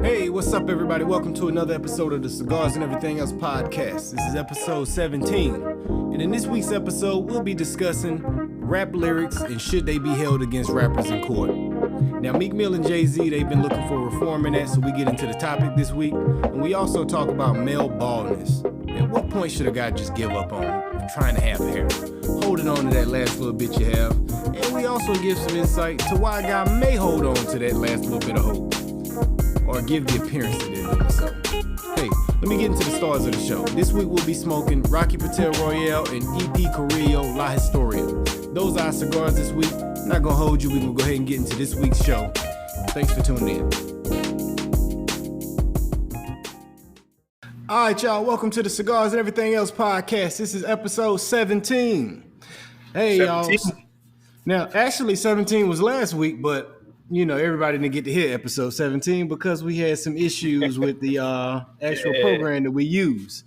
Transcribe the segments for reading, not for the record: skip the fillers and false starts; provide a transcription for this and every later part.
Hey, what's up, everybody? Welcome to another episode of the Cigars and Everything Else podcast. This is episode 17. And in this week's episode, we'll be discussing rap lyrics and should they be held against rappers in court. Now, Meek Mill and Jay-Z, they've been looking for reform in that, so we get into the topic this week. And we also talk about male baldness. At what point should a guy just give up on trying to have hair? Holding on to that last little bit you have. And we also give some insight to why a guy may hold on to that last little bit of hope, or give the appearance that they're doing so. Hey, let me get into the stars of the show. This week we'll be smoking Rocky Patel Royale and EP Carrillo LaHistoria. Those are our cigars this week. I'm not gonna hold you. We're gonna go ahead and get into this week's show. Thanks for tuning in. All right, y'all. Welcome to the Cigars and Everything Else podcast. This is episode 17. Hey, 17. Y'all. Now, actually, 17 was last week, but you know, everybody didn't get to hear episode 17 because we had some issues with the actual program that we use.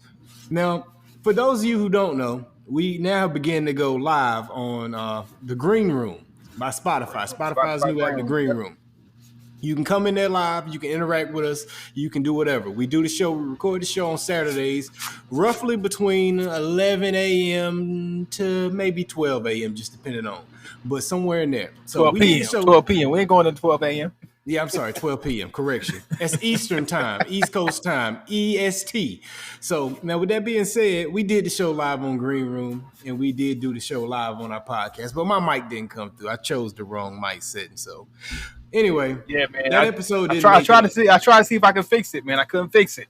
Now, for those of you who don't know, we now begin to go live on the Green Room by Spotify. Spotify's new app, the Green Room. You can come in there live. You can interact with us. You can do whatever. We do the show. We record the show on Saturdays, roughly between 11 a.m. to maybe 12 a.m., just depending on. But somewhere in there. So 12 p.m. 12 p.m. We ain't going to 12 a.m. Yeah, I'm sorry, 12 p.m. Correction. That's Eastern time, East Coast time, EST. So now with that being said, we did the show live on Green Room, and we did do the show live on our podcast, but my mic didn't come through. I chose the wrong mic setting. So anyway, yeah, man. That episode didn't I tried to see if I could fix it, man. I couldn't fix it.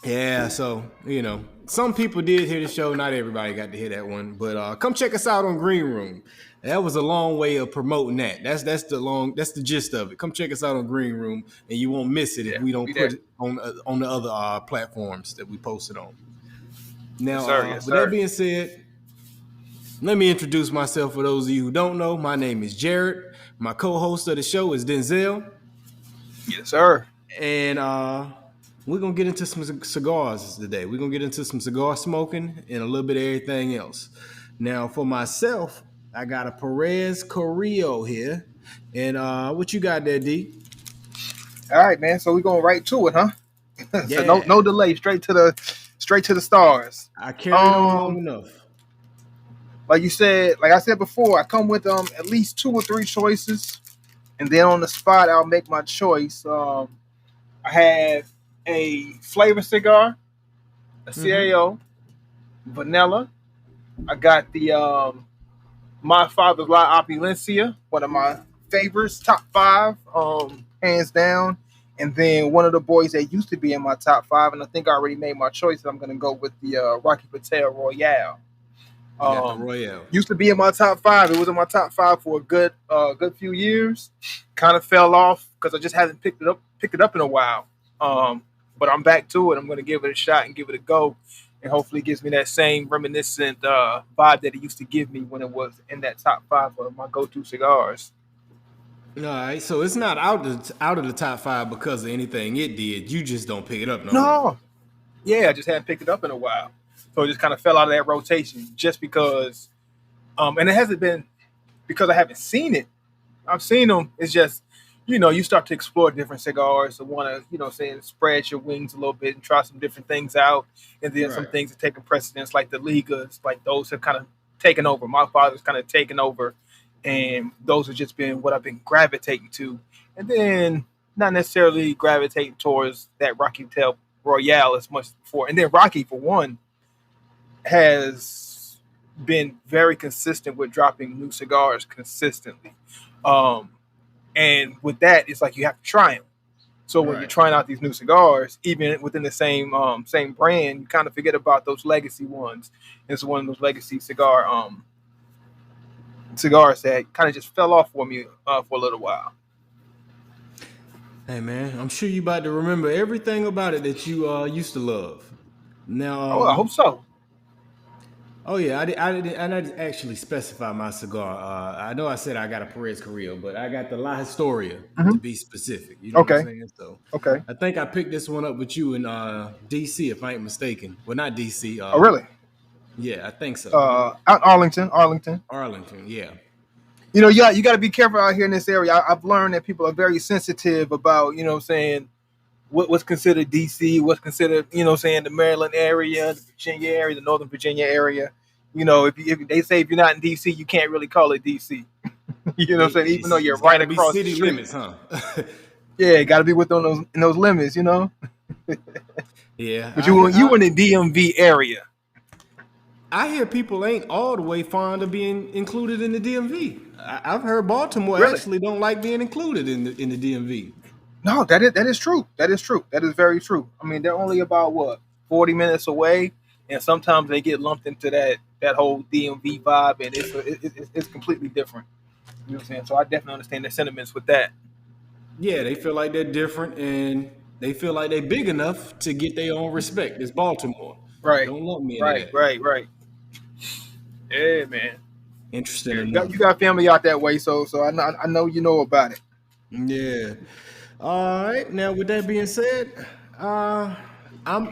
Yeah, so you know, some people did hear the show. Not everybody got to hear that one, but come check us out on Green Room. That was a long way of promoting that. That's the gist of it. Come check us out on Green Room, and you won't miss it if we don't put it on the other platforms that we posted on. Now, with that being said, let me introduce myself for those of you who don't know. My name is Jared. My co-host of the show is Denzel. Yes, sir. And we're going to get into some cigars today. We're going to get into some cigar smoking and a little bit of everything else. Now, for myself, I got a Perez Carrillo here. And what you got there, D? All right, man. So we're going right to it, huh? Yeah. So no delay. Straight to the stars. I carried on long enough. Like I said before, I come with at least 2 or 3 choices. And then on the spot, I'll make my choice. I have a flavor cigar, a CAO, vanilla. I got the My Father's La Opulencia, one of my favorites, top 5, hands down. And then one of the boys that used to be in my top 5, and I think I already made my choice. I'm going to go with the Rocky Patel Royale. Royale used to be in my top 5. It was in my top 5 for a good few years. Kind of fell off because I just haven't picked it up in a while. But I'm back to it. I'm going to give it a shot and give it a go. And hopefully it gives me that same reminiscent vibe that it used to give me when it was in that top 5 of my go-to cigars. All right, so it's not out of the top 5 because of anything it did. You just don't pick it up No. Yeah, I just hadn't picked it up in a while. So it just kind of fell out of that rotation just because, and it hasn't been because I haven't seen it. I've seen them. It's just, you know, you start to explore different cigars. So want to, spread your wings a little bit and try some different things out. And then some things are taking precedence, like the Ligas, like those have kind of taken over. My Father's kind of taken over. And those have just been what I've been gravitating to. And then not necessarily gravitating towards that Rocky Patel Royale as much as before. And then Rocky, for one, has been very consistent with dropping new cigars consistently. And with that, it's like you have to try them. So when you're trying out these new cigars, even within the same brand, you kind of forget about those legacy ones. It's one of those legacy cigars that kind of just fell off for me for a little while. Hey man, I'm sure you about to remember everything about it that you used to love. Now, I hope so. Oh yeah, I didn't actually specify my cigar. I know I said I got a Perez Carrillo, but I got the LaHistoria to be specific. You know what I'm saying? So I think I picked this one up with you in DC, if I ain't mistaken. Well, not DC. Really? Yeah, I think so. Arlington, yeah. you got to be careful out here in this area. I've learned that people are very sensitive about, you know what I'm saying, what's considered DC, what's considered, you know what I'm saying, the Maryland area, the Virginia area, the Northern Virginia area. If they say if you're not in DC, you can't really call it DC. You know what I'm saying? Even though you're It's got right to be across the city street. limits, huh? Yeah, got to be within those limits, you know. Yeah. But you in the DMV area. I hear people ain't all the way fond of being included in the DMV. I've heard Baltimore Really? actually don't like being included in the DMV. No, that is true. That is true. That is very true. I mean, they're only about 40 minutes away, and sometimes they get lumped into that whole DMV vibe, and it's completely different. You know what I'm saying? So I definitely understand their sentiments with that. Yeah, they feel like they're different, and they feel like they're big enough to get their own respect. It's Baltimore. Right, Don't lump me into that. right. Yeah, man. Interesting You enough. got family out that way, so I know you know about it. Yeah. All right. Now, with that being said, I'm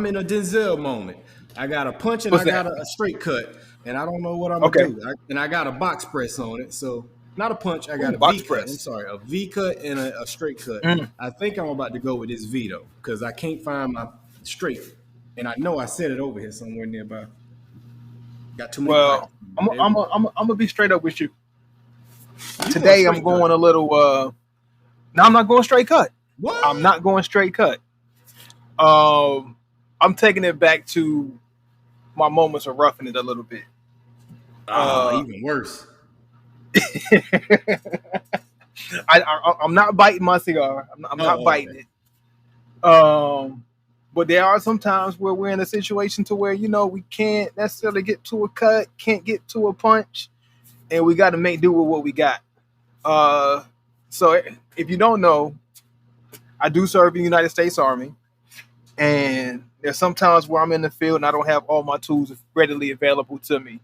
in a Denzel moment. I got a punch and What's I got that? a straight cut, and I don't know what I'm gonna Okay. do. And I got a box press on it, so not a punch. I got Ooh, a box V cut. I'm press. sorry, a V cut and a straight cut. Mm. I think I'm about to go with this V though, because I can't find my straight, and I know I set it over here somewhere nearby. Got too many Well, pockets. I'm gonna be straight up with you. You going Today I'm straight going cut? a little. No, I'm not going straight cut. I'm What? not going straight cut. I'm taking it back to my moments of roughing it a little bit. Ah, Uh, even worse. I'm not biting my cigar. I'm not Oh, biting okay. it. But there are some times where we're in a situation to where we can't necessarily get to a cut, can't get to a punch, and we got to make do with what we got. So if you don't know, I do serve in the United States Army, and there's sometimes where I'm in the field and I don't have all my tools readily available to me.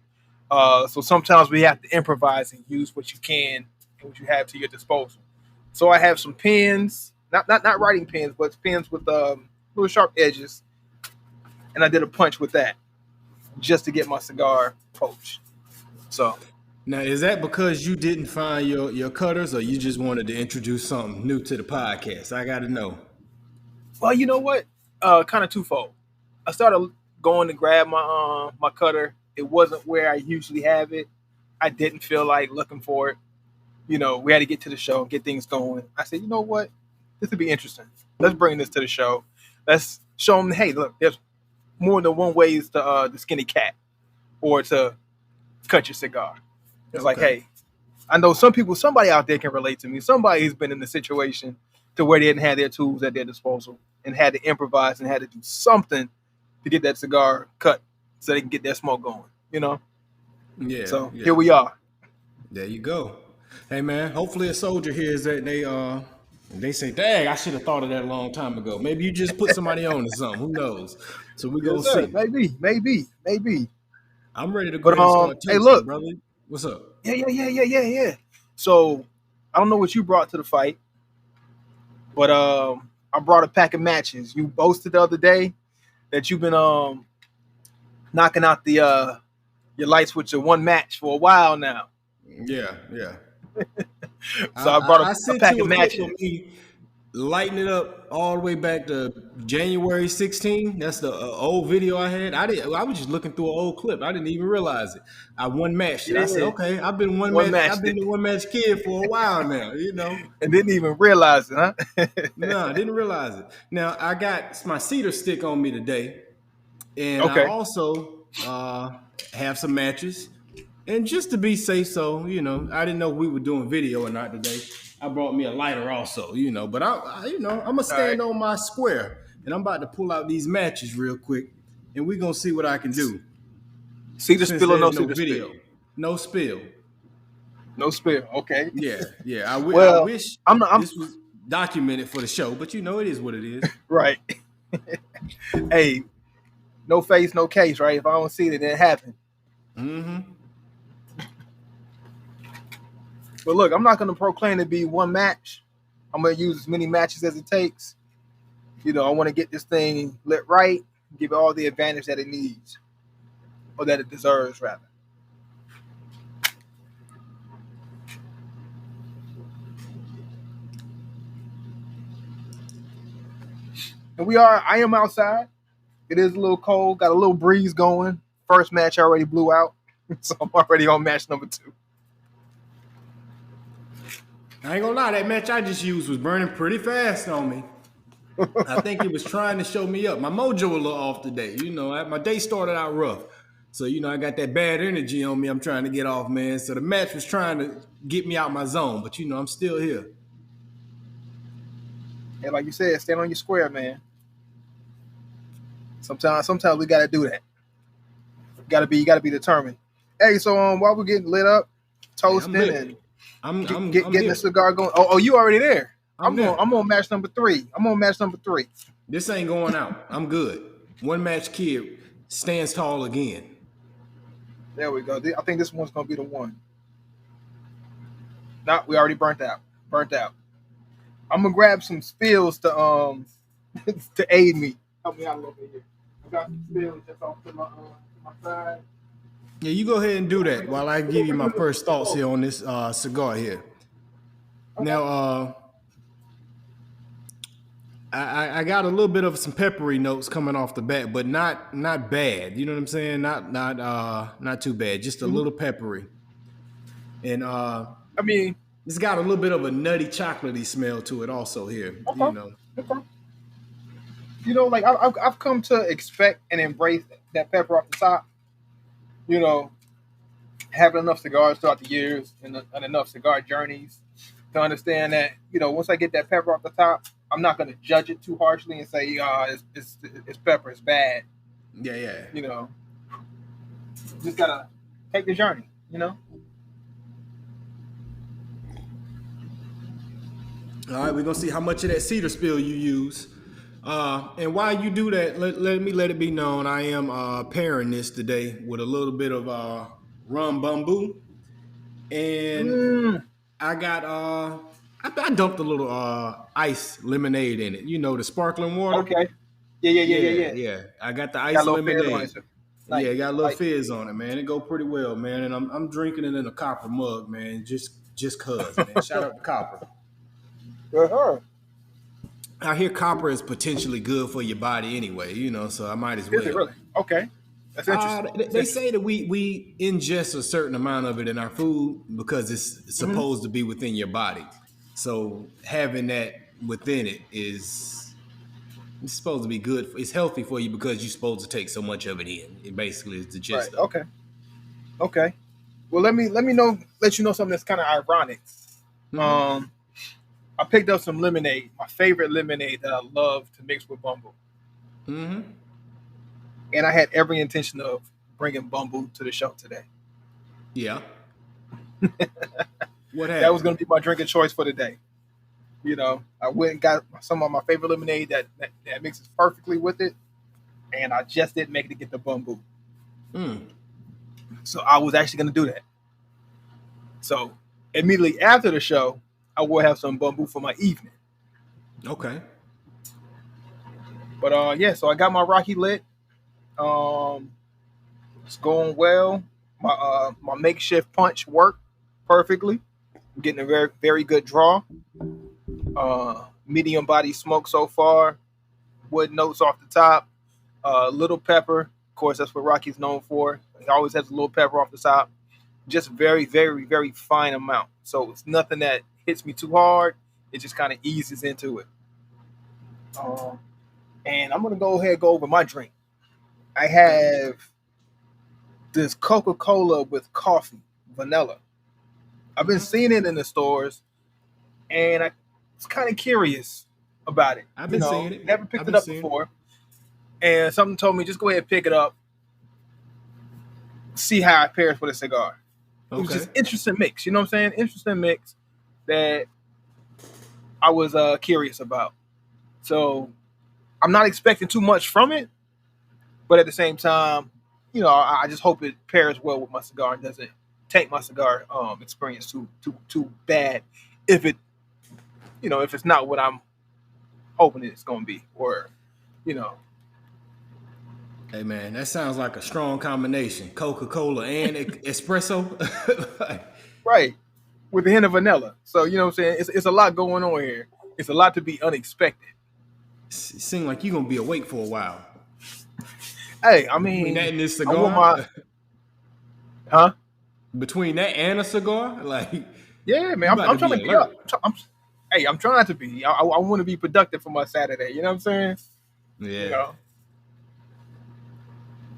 So sometimes we have to improvise and use what you can and what you have to your disposal. So I have some pens, not writing pens, but pens with little sharp edges, and I did a punch with that just to get my cigar poached. So, Now, is that because you didn't find your cutters, or you just wanted to introduce something new to the podcast? I got to know. well, you know what? Kind of twofold. I started going to grab my cutter. It wasn't where I usually have it. I didn't feel like looking for it. We had to get to the show, get things going. I said, you know what? This would be interesting. Let's bring this to the show. Let's show them, hey, look, there's more than one ways to skin a cat or to cut your cigar. It's like, Okay. hey, I know somebody out there can relate to me. Somebody who's been in the situation to where they didn't have their tools at their disposal and had to improvise and had to do something to get that cigar cut so they can get that smoke going. Yeah, So yeah. here we are. There you go. Hey man, hopefully a soldier hears that and they say, "Dang, I should have thought of that a long time ago." Maybe you just put somebody on to something. Who knows? So we're gonna Yes, sir. see. Maybe. I'm ready to go But ahead and start hey, tasting, look, brother. What's up? yeah. So I don't know what you brought to the fight, but I brought a pack of matches. You boasted the other day that you've been knocking out the your lights with your one match for a while now. Yeah. So I brought I a sent pack you of a clip of matches. me lighting it up all the way back to January 16. That's the old video I had. I was just looking through an old clip. I didn't even realize it. I one matched it. I said, Yeah, okay, I've been one the one match kid for a while now. and didn't even realize it, huh? No, I didn't realize it. Now I got my cedar stick on me today, and I Okay. also have some matches. And just to be safe, so I didn't know we were doing video or not today. I brought me a lighter also, But I'm gonna All right. stand on my square, and I'm about to pull out these matches real quick, and we're gonna see what I can do See the since spill or no there's see no the spill? video, no spill. No spill. Okay. Yeah. I Well, wish I'm this was documented for the show, but it is what it is. right. Hey, no face, no case, right? If I don't see it, it didn't happen. Mm-hmm. But look, I'm not going to proclaim to be one match. I'm going to use as many matches as it takes. I want to get this thing lit right, give it all the advantage that it needs, or that it deserves, rather. And I am outside. It is a little cold. Got a little breeze going. First match already blew out. So I'm already on match number 2. I ain't gonna lie, that match I just used was burning pretty fast on me. I think it was trying to show me up. My mojo a little off today. My day started out rough. So, I got that bad energy on me I'm trying to get off, man. So the match was trying to get me out my zone. But, I'm still here. And like you said, stand on your square, man. Sometimes we got to do that. You got to be determined. Hey, so while we're getting lit up, toasting and getting the cigar going. Oh, you already there? I'm on match number 3. This ain't going out. I'm good. One match kid stands tall again. There we go. I think this one's gonna be the one. No, we already burnt out. I'm gonna grab some spills to to aid me. Help me out a little bit here. I got some spills just off to my side. Yeah, you go ahead and do that while I give you my first thoughts here on this cigar here. Okay. Now, I got a little bit of some peppery notes coming off the bat, but not bad. You know what I'm saying? Not too bad. Just a little peppery. And it's got a little bit of a nutty, chocolatey smell to it also here. Okay. Okay. Like I've come to expect and embrace that pepper off the top. Having enough cigars throughout the years and enough cigar journeys to understand that, once I get that pepper off the top, I'm not going to judge it too harshly and say, it's pepper, it's bad. Yeah. Just got to take the journey, All right, we're going to see how much of that cedar spill you use. And while you do that, let it be known, I am pairing this today with a little bit of rum bamboo. And I got I dumped a little ice lemonade in it. The sparkling water. Okay. Yeah. I got the ice lemonade. Yeah, got a little fizz on it, man. It go pretty well, man. And I'm drinking it in a copper mug, man. Just cause, man. Shout out to Copper. Uh-huh. I hear copper is potentially good for your body anyway, so I might as well. Is it really? Okay. That's interesting. They say that we ingest a certain amount of it in our food because it's supposed to be within your body. So having that within it it's supposed to be good. It's healthy for you because you're supposed to take so much of it in. It basically is the gist of it. Okay. Well, let you know something that's kind of ironic. I picked up some lemonade, my favorite lemonade that I love to mix with bamboo. Mm-hmm. And I had every intention of bringing bamboo to the show today. Yeah. What happened? That was going to be my drink of choice for the day. I went and got some of my favorite lemonade that mixes perfectly with it, and I just didn't make it to get the bamboo. So I was actually going to do that. So immediately after the show, I will have some bamboo for my evening. Okay. But so I got my Rocky lit. It's going well. My makeshift punch worked perfectly. I'm getting a very, very good draw. Medium body smoke so far. Wood notes off the top. Little pepper. Of course, that's what Rocky's known for. He always has a little pepper off the top. Just very, very, very fine amount. So it's nothing that hits me too hard. It just kind of eases into it. And I'm going to go ahead and go over my drink. I have this Coca-Cola with coffee, vanilla. I've been seeing it in the stores, and I was kind of curious about it. I've been seeing it. Never picked it up before. And something told me, just go ahead and pick it up, see how it pairs with a cigar. Okay. It was just interesting mix. You know what I'm saying? Interesting mix that I was curious about. So I'm not expecting too much from it, but at the same time, I just hope it pairs well with my cigar and doesn't take my cigar experience too bad if it's not what I'm hoping it's going to be, or Hey man, that sounds like a strong combination. Coca-Cola and espresso. Right. With the hint of vanilla. So, you know what I'm saying? It's a lot going on here. It's a lot to be unexpected. It seemed like you're gonna be awake for a while. Hey, I Between that mean, and this I want my, cigar, huh? between that and a cigar, like Yeah, man, you about I'm to trying be to be up. alert. Hey, I'm trying to be. I want to be productive for my Saturday. You know what I'm saying? You Yeah. know.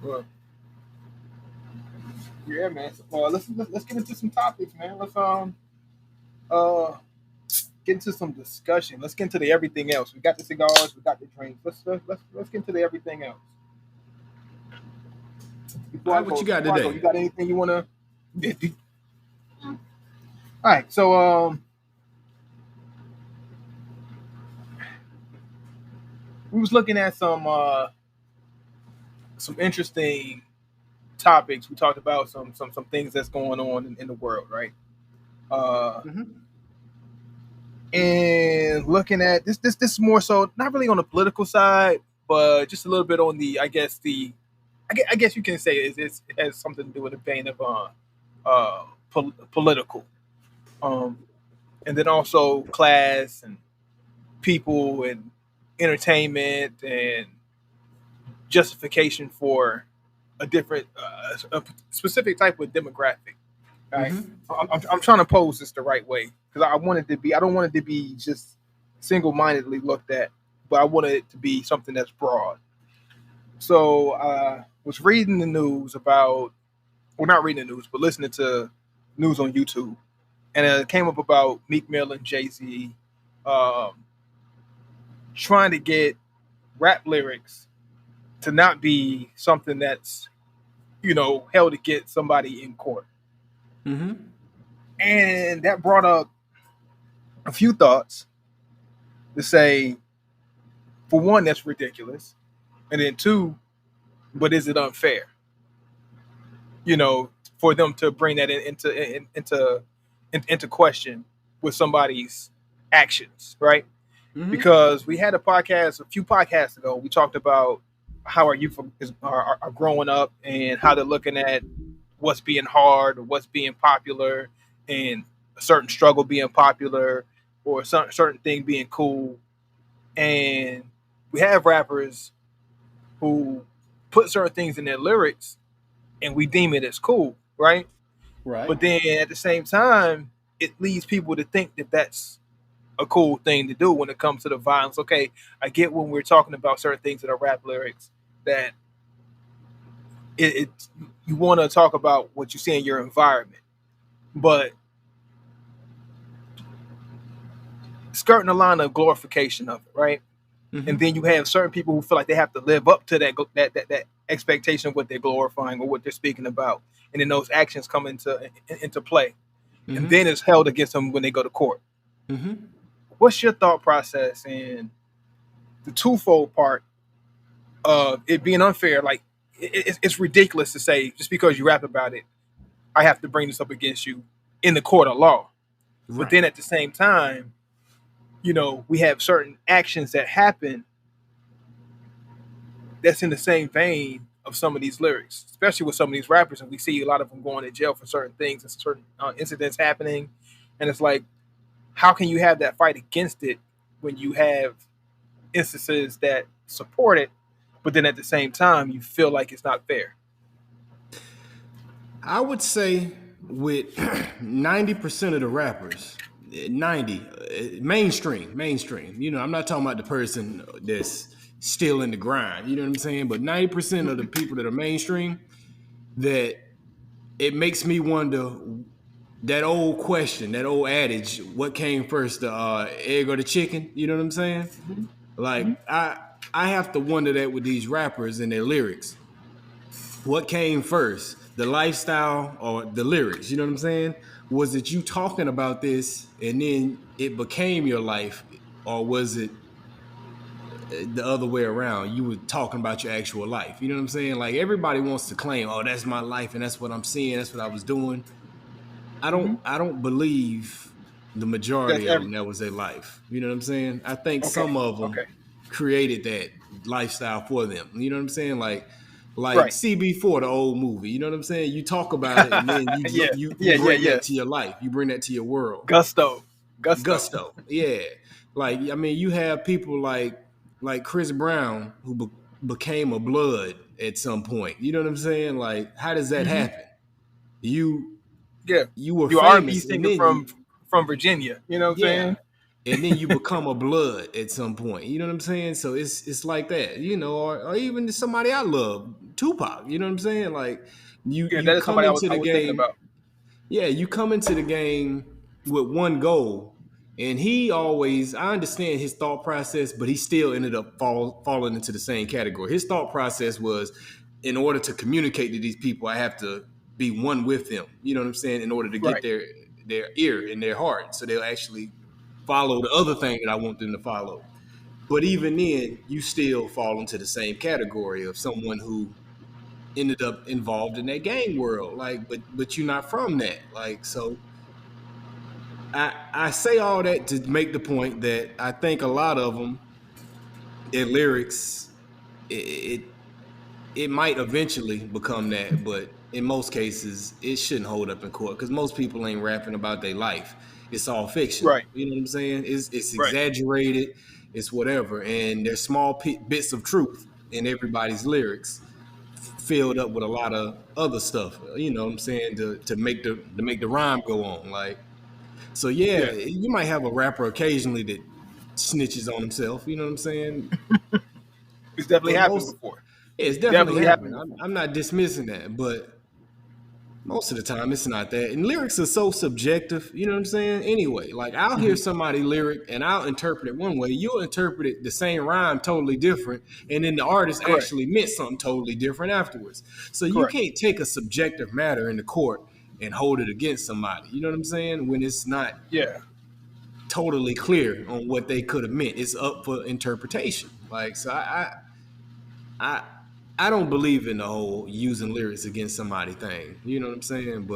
Well, yeah, man. So, let's get into some topics, man. Let's uh get into some discussion. Let's get into the everything else. We got the cigars, we got the drinks. Let's get into the everything else. All right, what you got You today? got anything you wanna? All right, so we was looking at some interesting topics. We talked about some things that's going on in the world, right? Uh, Mm-hmm. and looking at this is more so not really on the political side, but just a little bit on the I guess you can say it has something to do with the vein of political, um, and then also class and people and entertainment and justification for a different, a specific type of demographic. Right? Mm-hmm. I'm trying to pose this the right way because I want it to be. I don't want it to be just single-mindedly looked at, but I want it to be something that's broad. So was reading the news about, well, not reading the news, but listening to news on YouTube, and it came up about Meek Mill and Jay Z um, trying to get rap lyrics to not be something that's held against somebody in court, Mm-hmm. and that brought up a few thoughts to say, for one, that's ridiculous, and then two, but is it unfair? For them to bring that into question with somebody's actions, right? Mm-hmm. Because we had a few podcasts ago. We talked about how our youth are growing up and how they're looking at what's being hard or what's being popular, and a certain struggle being popular or a certain thing being cool. And we have rappers who put certain things in their lyrics and we deem it as cool, right? Right. But then at the same time, it leads people to think that that's a cool thing to do when it comes to the violence. Okay, I get when we're talking about certain things that are rap lyrics that it you want to talk about what you see in your environment, but skirting the line of glorification of it, right? And Mm-hmm. then you have certain people who feel like they have to live up to that expectation of what they're glorifying or what they're speaking about, and then those actions come into play, and then Mm-hmm. it's held against them when they go to court. Mm-hmm. What's your thought process in the twofold part of it being unfair? Like it's ridiculous to say just because you rap about it, I have to bring this up against you in the court of law. But Right. then at the same time, we have certain actions that happen that's in the same vein of some of these lyrics, especially with some of these rappers, and we see a lot of them going to jail for certain things and certain incidents happening, and it's like, how can you have that fight against it when you have instances that support it, but then at the same time you feel like it's not fair? I would say with 90% of the rappers, 90 mainstream. I'm not talking about the person that's still in the grind. You know what I'm saying? But 90% of the people that are mainstream, that it makes me wonder that old question, that old adage, what came first, the egg or the chicken? You know what I'm saying? Like Mm-hmm. I have to wonder that with these rappers and their lyrics. What came first, the lifestyle or the lyrics? You know what I'm saying? Was it you talking about this and then it became your life, or was it the other way around? You were talking about your actual life. You know what I'm saying? Like everybody wants to claim, "Oh, that's my life and that's what I'm seeing, that's what I was doing." I don't Mm-hmm. I don't believe the That's majority of every them that was their life. You know what I'm saying? I think okay, some of them okay, created that lifestyle for them. You know what I'm saying? Like right. CB4, the old movie. You know what I'm saying? You talk about it and then Yeah, you yeah, yeah, bring yeah. that to your life. You bring that to your world. Gusto, gusto. Gusto. Yeah. Like I mean, you have people like like Chris Brown, who became a blood at some point. You know what I'm saying? Like, how does that Mm-hmm. happen? You Yeah, you were you're R&B famous, and singer then you, from Virginia. You know what I'm yeah, saying? and then you become a blood at some point. You know what I'm saying? So it's like that, you know, or even somebody I love, Tupac. You know what I'm saying? Like Yeah, you that is come somebody into I the was thinking game, about. yeah, you come into the game with one goal. And he always, I understand his thought process, but he still ended up falling into the same category. His thought process was, in order to communicate to these people, I have to be one with them. You know what I'm saying? In order to get Right. their ear and their heart, so they'll actually follow the other thing that I want them to follow. But even then, you still fall into the same category of someone who ended up involved in that gang world. Like, but you're not from that. Like, so I say all that to make the point that I think a lot of them, their lyrics, it it might eventually become that, but in most cases, it shouldn't hold up in court because most people ain't rapping about their life. It's all fictional. Right. You know what I'm saying? It's Right. exaggerated. It's whatever, and there's small bits of truth in everybody's lyrics, filled up with a lot of other stuff. You know what I'm saying, to make the rhyme go on. Like, so yeah, Yeah, you might have a rapper occasionally that snitches on himself. You know what I'm saying? it's definitely But happened most, before. yeah, it's definitely Definitely happened. happened before. I'm not dismissing that, but most of the time it's not that. And lyrics are so subjective. You know what I'm saying? Anyway, like I'll hear Hmm. somebody lyric and I'll interpret it one way. You'll interpret it the same rhyme totally different, and then the artist Correct. actually meant something totally different afterwards. So you Correct. can't take a subjective matter in the court and hold it against somebody. You know what I'm saying? When it's not Yeah. totally clear on what they could have meant. It's up for interpretation. Like, so I I don't believe in the whole using lyrics against somebody thing. You know what I'm saying?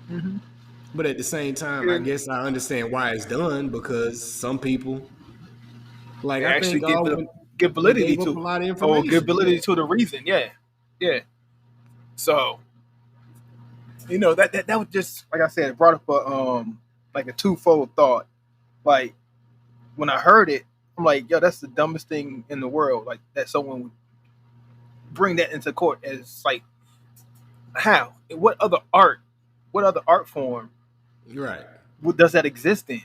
Hmm. But at the same time, I And guess I understand why it's done because some people, like they I actually think, when give they validity gave up to a it, lot of or give information. Yeah. validity to the reason. Yeah. Yeah. So that was just like I said, it brought up a like a twofold thought. Like when I heard it, I'm like, yo, that's the dumbest thing in the world. Like that someone would bring that into court as like how? What other art form Right. does that exist in?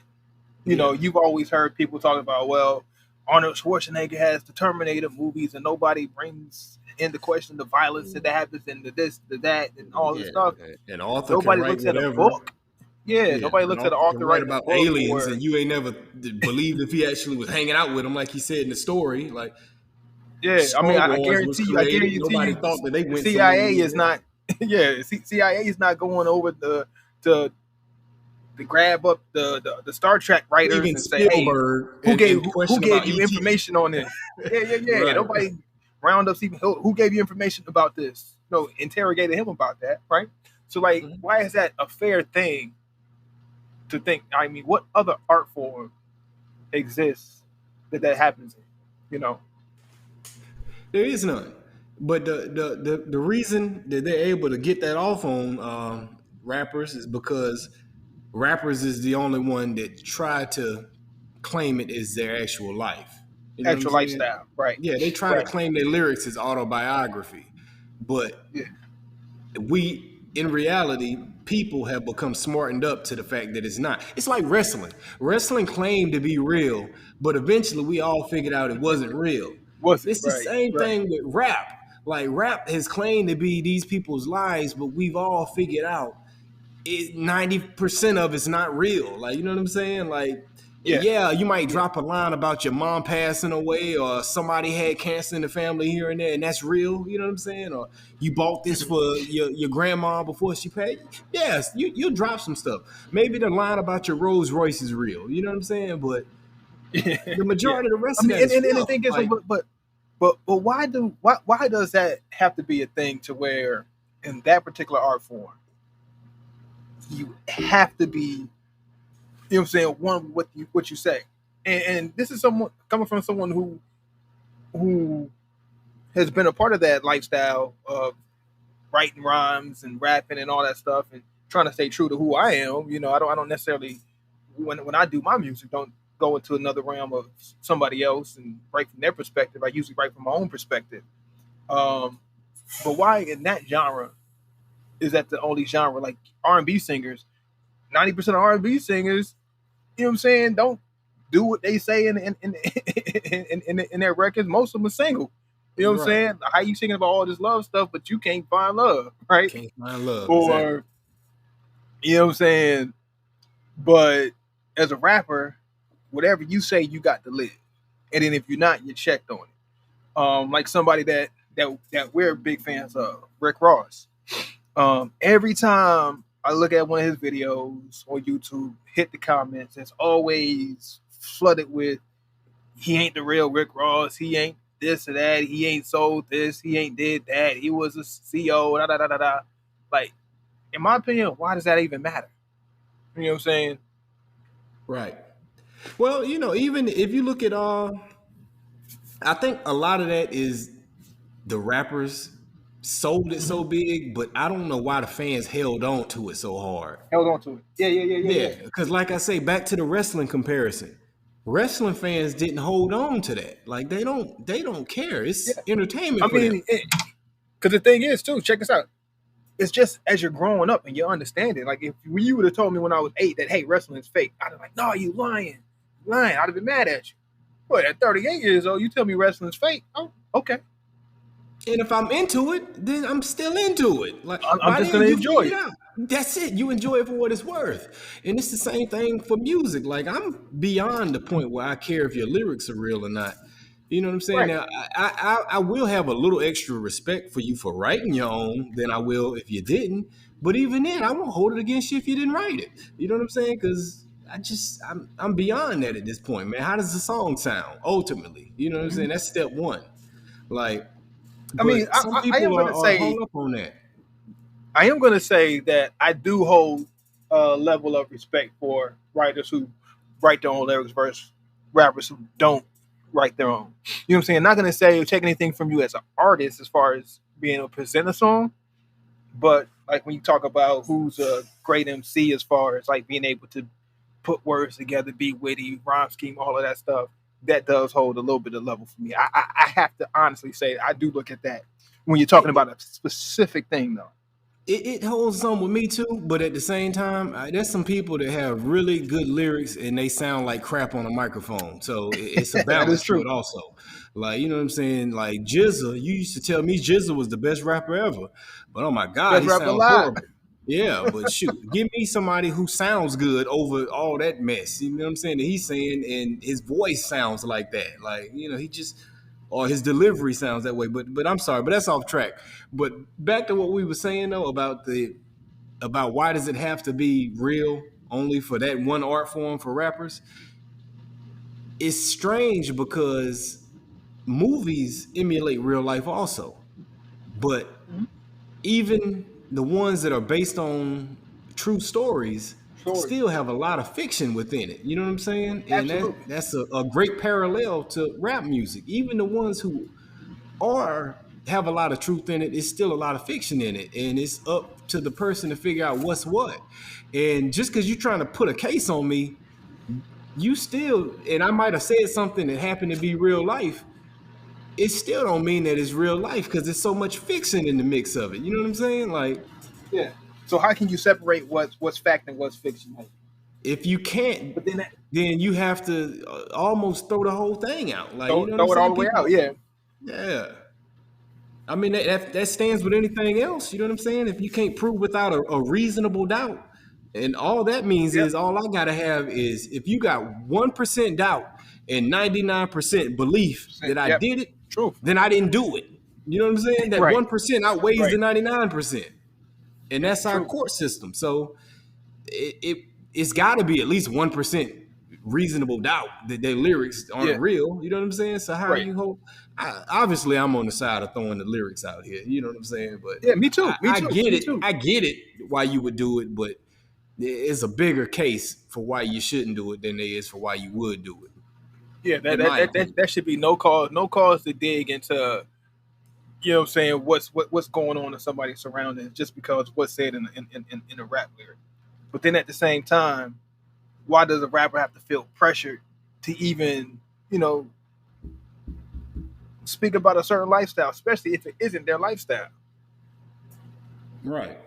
Yeah. You've always heard people talk about, well, Arnold Schwarzenegger has the Terminator movies, and nobody brings into question the violence that happens and the this, the that, and all this Yeah. stuff. An author can Nobody write looks at a whatever. book. Yeah, Yeah. nobody An looks at an author can author write writing a about book aliens or and you ain't never believed if he actually was hanging out with them, like he said in the story. Like yeah. I mean, Star Wars was I created. guarantee Nobody you, thought that they the went to the CIA moon. is not. Yeah, CIA is not going over to grab up the Star Trek writers Even and say, hey, Spielberg and who question gave about you ET. information on this? Yeah. Right. Nobody roundups even who gave you information about this. No, interrogated him about that, right? So like, why is that a fair thing to think? I mean, what other art form exists that happens in? You know, There is none. But the reason that they're able to get that off on rappers is because rappers is the only one that try to claim it as their actual life. You know what I'm actual saying? lifestyle, right? Yeah, they try to Right. claim their lyrics as autobiography, but Yeah. in reality, people have become smartened up to the fact that it's not. It's like wrestling. Wrestling claimed to be real, but eventually we all figured out it wasn't real. Was it It's the right? same Right. thing with rap. Like rap has claimed to be these people's lives, but we've all figured out 90% of it's not real. Like, you know what I'm saying? Like, Yeah. yeah, you might Yeah. drop a line about your mom passing away or somebody had cancer in the family here and there, and that's real. You know what I'm saying? Or you bought this for your grandma before she paid. Yes, you drop some stuff. Maybe the line about your Rolls Royce is real. You know what I'm saying? But the Yeah. majority of the rest I of mean, that is and the fluff. thing is, Like, but why does that have to be a thing to where in that particular art form you have to be, what I'm saying, one with what you say, and this is someone coming from someone who has been a part of that lifestyle of writing rhymes and rapping and all that stuff and trying to stay true to who I am. I don't necessarily when I do my music don't go into another realm of somebody else and write from their perspective. I usually write from my own perspective. But why in that genre is that the only genre? Like R&B singers, 90% of R&B singers, you know what I'm saying, don't do what they say in their records. Most of them are single. You know what I'm Right. saying? How you singing about all this love stuff, but you can't find love, right? Can't find love. Exactly. Or you know what I'm saying? But as a rapper, whatever you say, you got to live. And then if you're not, you're checked on it. Like somebody that we're big fans of, Rick Ross. Every time I look at one of his videos on YouTube, hit the comments, it's always flooded with he ain't the real Rick Ross, he ain't this or that, he ain't sold this, he ain't did that, he was a CEO, da da da da da. Like, in my opinion, why does that even matter? You know what I'm saying? Right. Well, even if you look at I think a lot of that is the rappers sold it so big, but I don't know why the fans held on to it so hard. Held on to it. Yeah. Yeah, because like I say, back to the wrestling comparison, wrestling fans didn't hold on to that. Like they don't care. It's entertainment. I for them. mean, because the thing is too, check this out. It's just as you're growing up and you understand it. Like if you would have told me when I was 8 that hey, wrestling is fake, I'd have been like, no, you lying. I'd have been mad at you. But at 38 years old, you tell me wrestling's fake. Oh, okay. And if I'm into it, then I'm still into it. Like I'm just gonna enjoy it. That's it. You enjoy it for what it's worth. And it's the same thing for music. Like I'm beyond the point where I care if your lyrics are real or not. You know what I'm saying? Right. Now, I will have a little extra respect for you for writing your own than I will if you didn't. But even then, I won't hold it against you if you didn't write it. You know what I'm saying? Because I'm beyond that at this point, man. How does the song sound ultimately? You know what I'm saying? That's step one. Like, I mean, some I people am gonna are say hung up on that. I am gonna say that I do hold a level of respect for writers who write their own lyrics versus rappers who don't write their own. You know what I'm saying? I'm not gonna say or take anything from you as an artist as far as being able to present a song, but like when you talk about who's a great MC as far as like being able to put words together, be witty, rhyme scheme, all of that stuff, that does hold a little bit of level for me. I have to honestly say I do look at that when you're talking about a specific thing, though. It holds some with me too, but at the same time, there's some people that have really good lyrics and they sound like crap on a microphone. So it's a That balance is to true. it also. Like, you know what I'm saying? Like Jizza, you used to tell me Jizza was the best rapper ever. But oh my God, Best he rapper sounds alive. horrible. Yeah, but shoot, give me somebody who sounds good over all that mess. You know what I'm saying? That he's saying, and his voice sounds like that. Like, he just or his delivery sounds that way. But I'm sorry, but that's off track. But back to what we were saying though about why does it have to be real only for that one art form for rappers? It's strange because movies emulate real life also. But even the ones that are based on true stories Story. still have a lot of fiction within it. You know what I'm saying? And Absolutely. that's a great parallel to rap music. Even the ones who are have a lot of truth in it, it's still a lot of fiction in it. And it's up to the person to figure out what's what. And just because you're trying to put a case on me, you still, and I might have said something that happened to be real life, it still don't mean that it's real life because there's so much fiction in the mix of it. You know what I'm saying? Like, Yeah. So how can you separate what's fact and what's fiction? if you can't, But then then you have to almost throw the whole thing out. Like, you know what I'm throw it all saying? the way People, out. Yeah. yeah. I mean, that stands with anything else. You know what I'm saying? If you can't prove without a reasonable doubt, and all that means Yep. is all I gotta have is if you got 1% doubt and 99% belief that I Yep. did it, Truth. then I didn't do it. You know what I'm saying? That Right. 1% outweighs Right. the 99%, and Yep. that's our True. court system. So it's got to be at least 1% reasonable doubt that their lyrics Yeah. aren't real. You know what I'm saying? So how Right. you hope? Obviously, I'm on the side of throwing the lyrics out here. You know what I'm saying? But Yeah. Me too. Me I too. get Me it. too. I get it why you would do it, but it's a bigger case for why you shouldn't do it than there is for why you would do it. Yeah. In my opinion. That should be no cause. No cause to dig into. You know what I'm saying? What's going on in somebody's surroundings just because what's said in a rap lyric. But then at the same time, why does a rapper have to feel pressured to even, speak about a certain lifestyle, especially if it isn't their lifestyle. Right.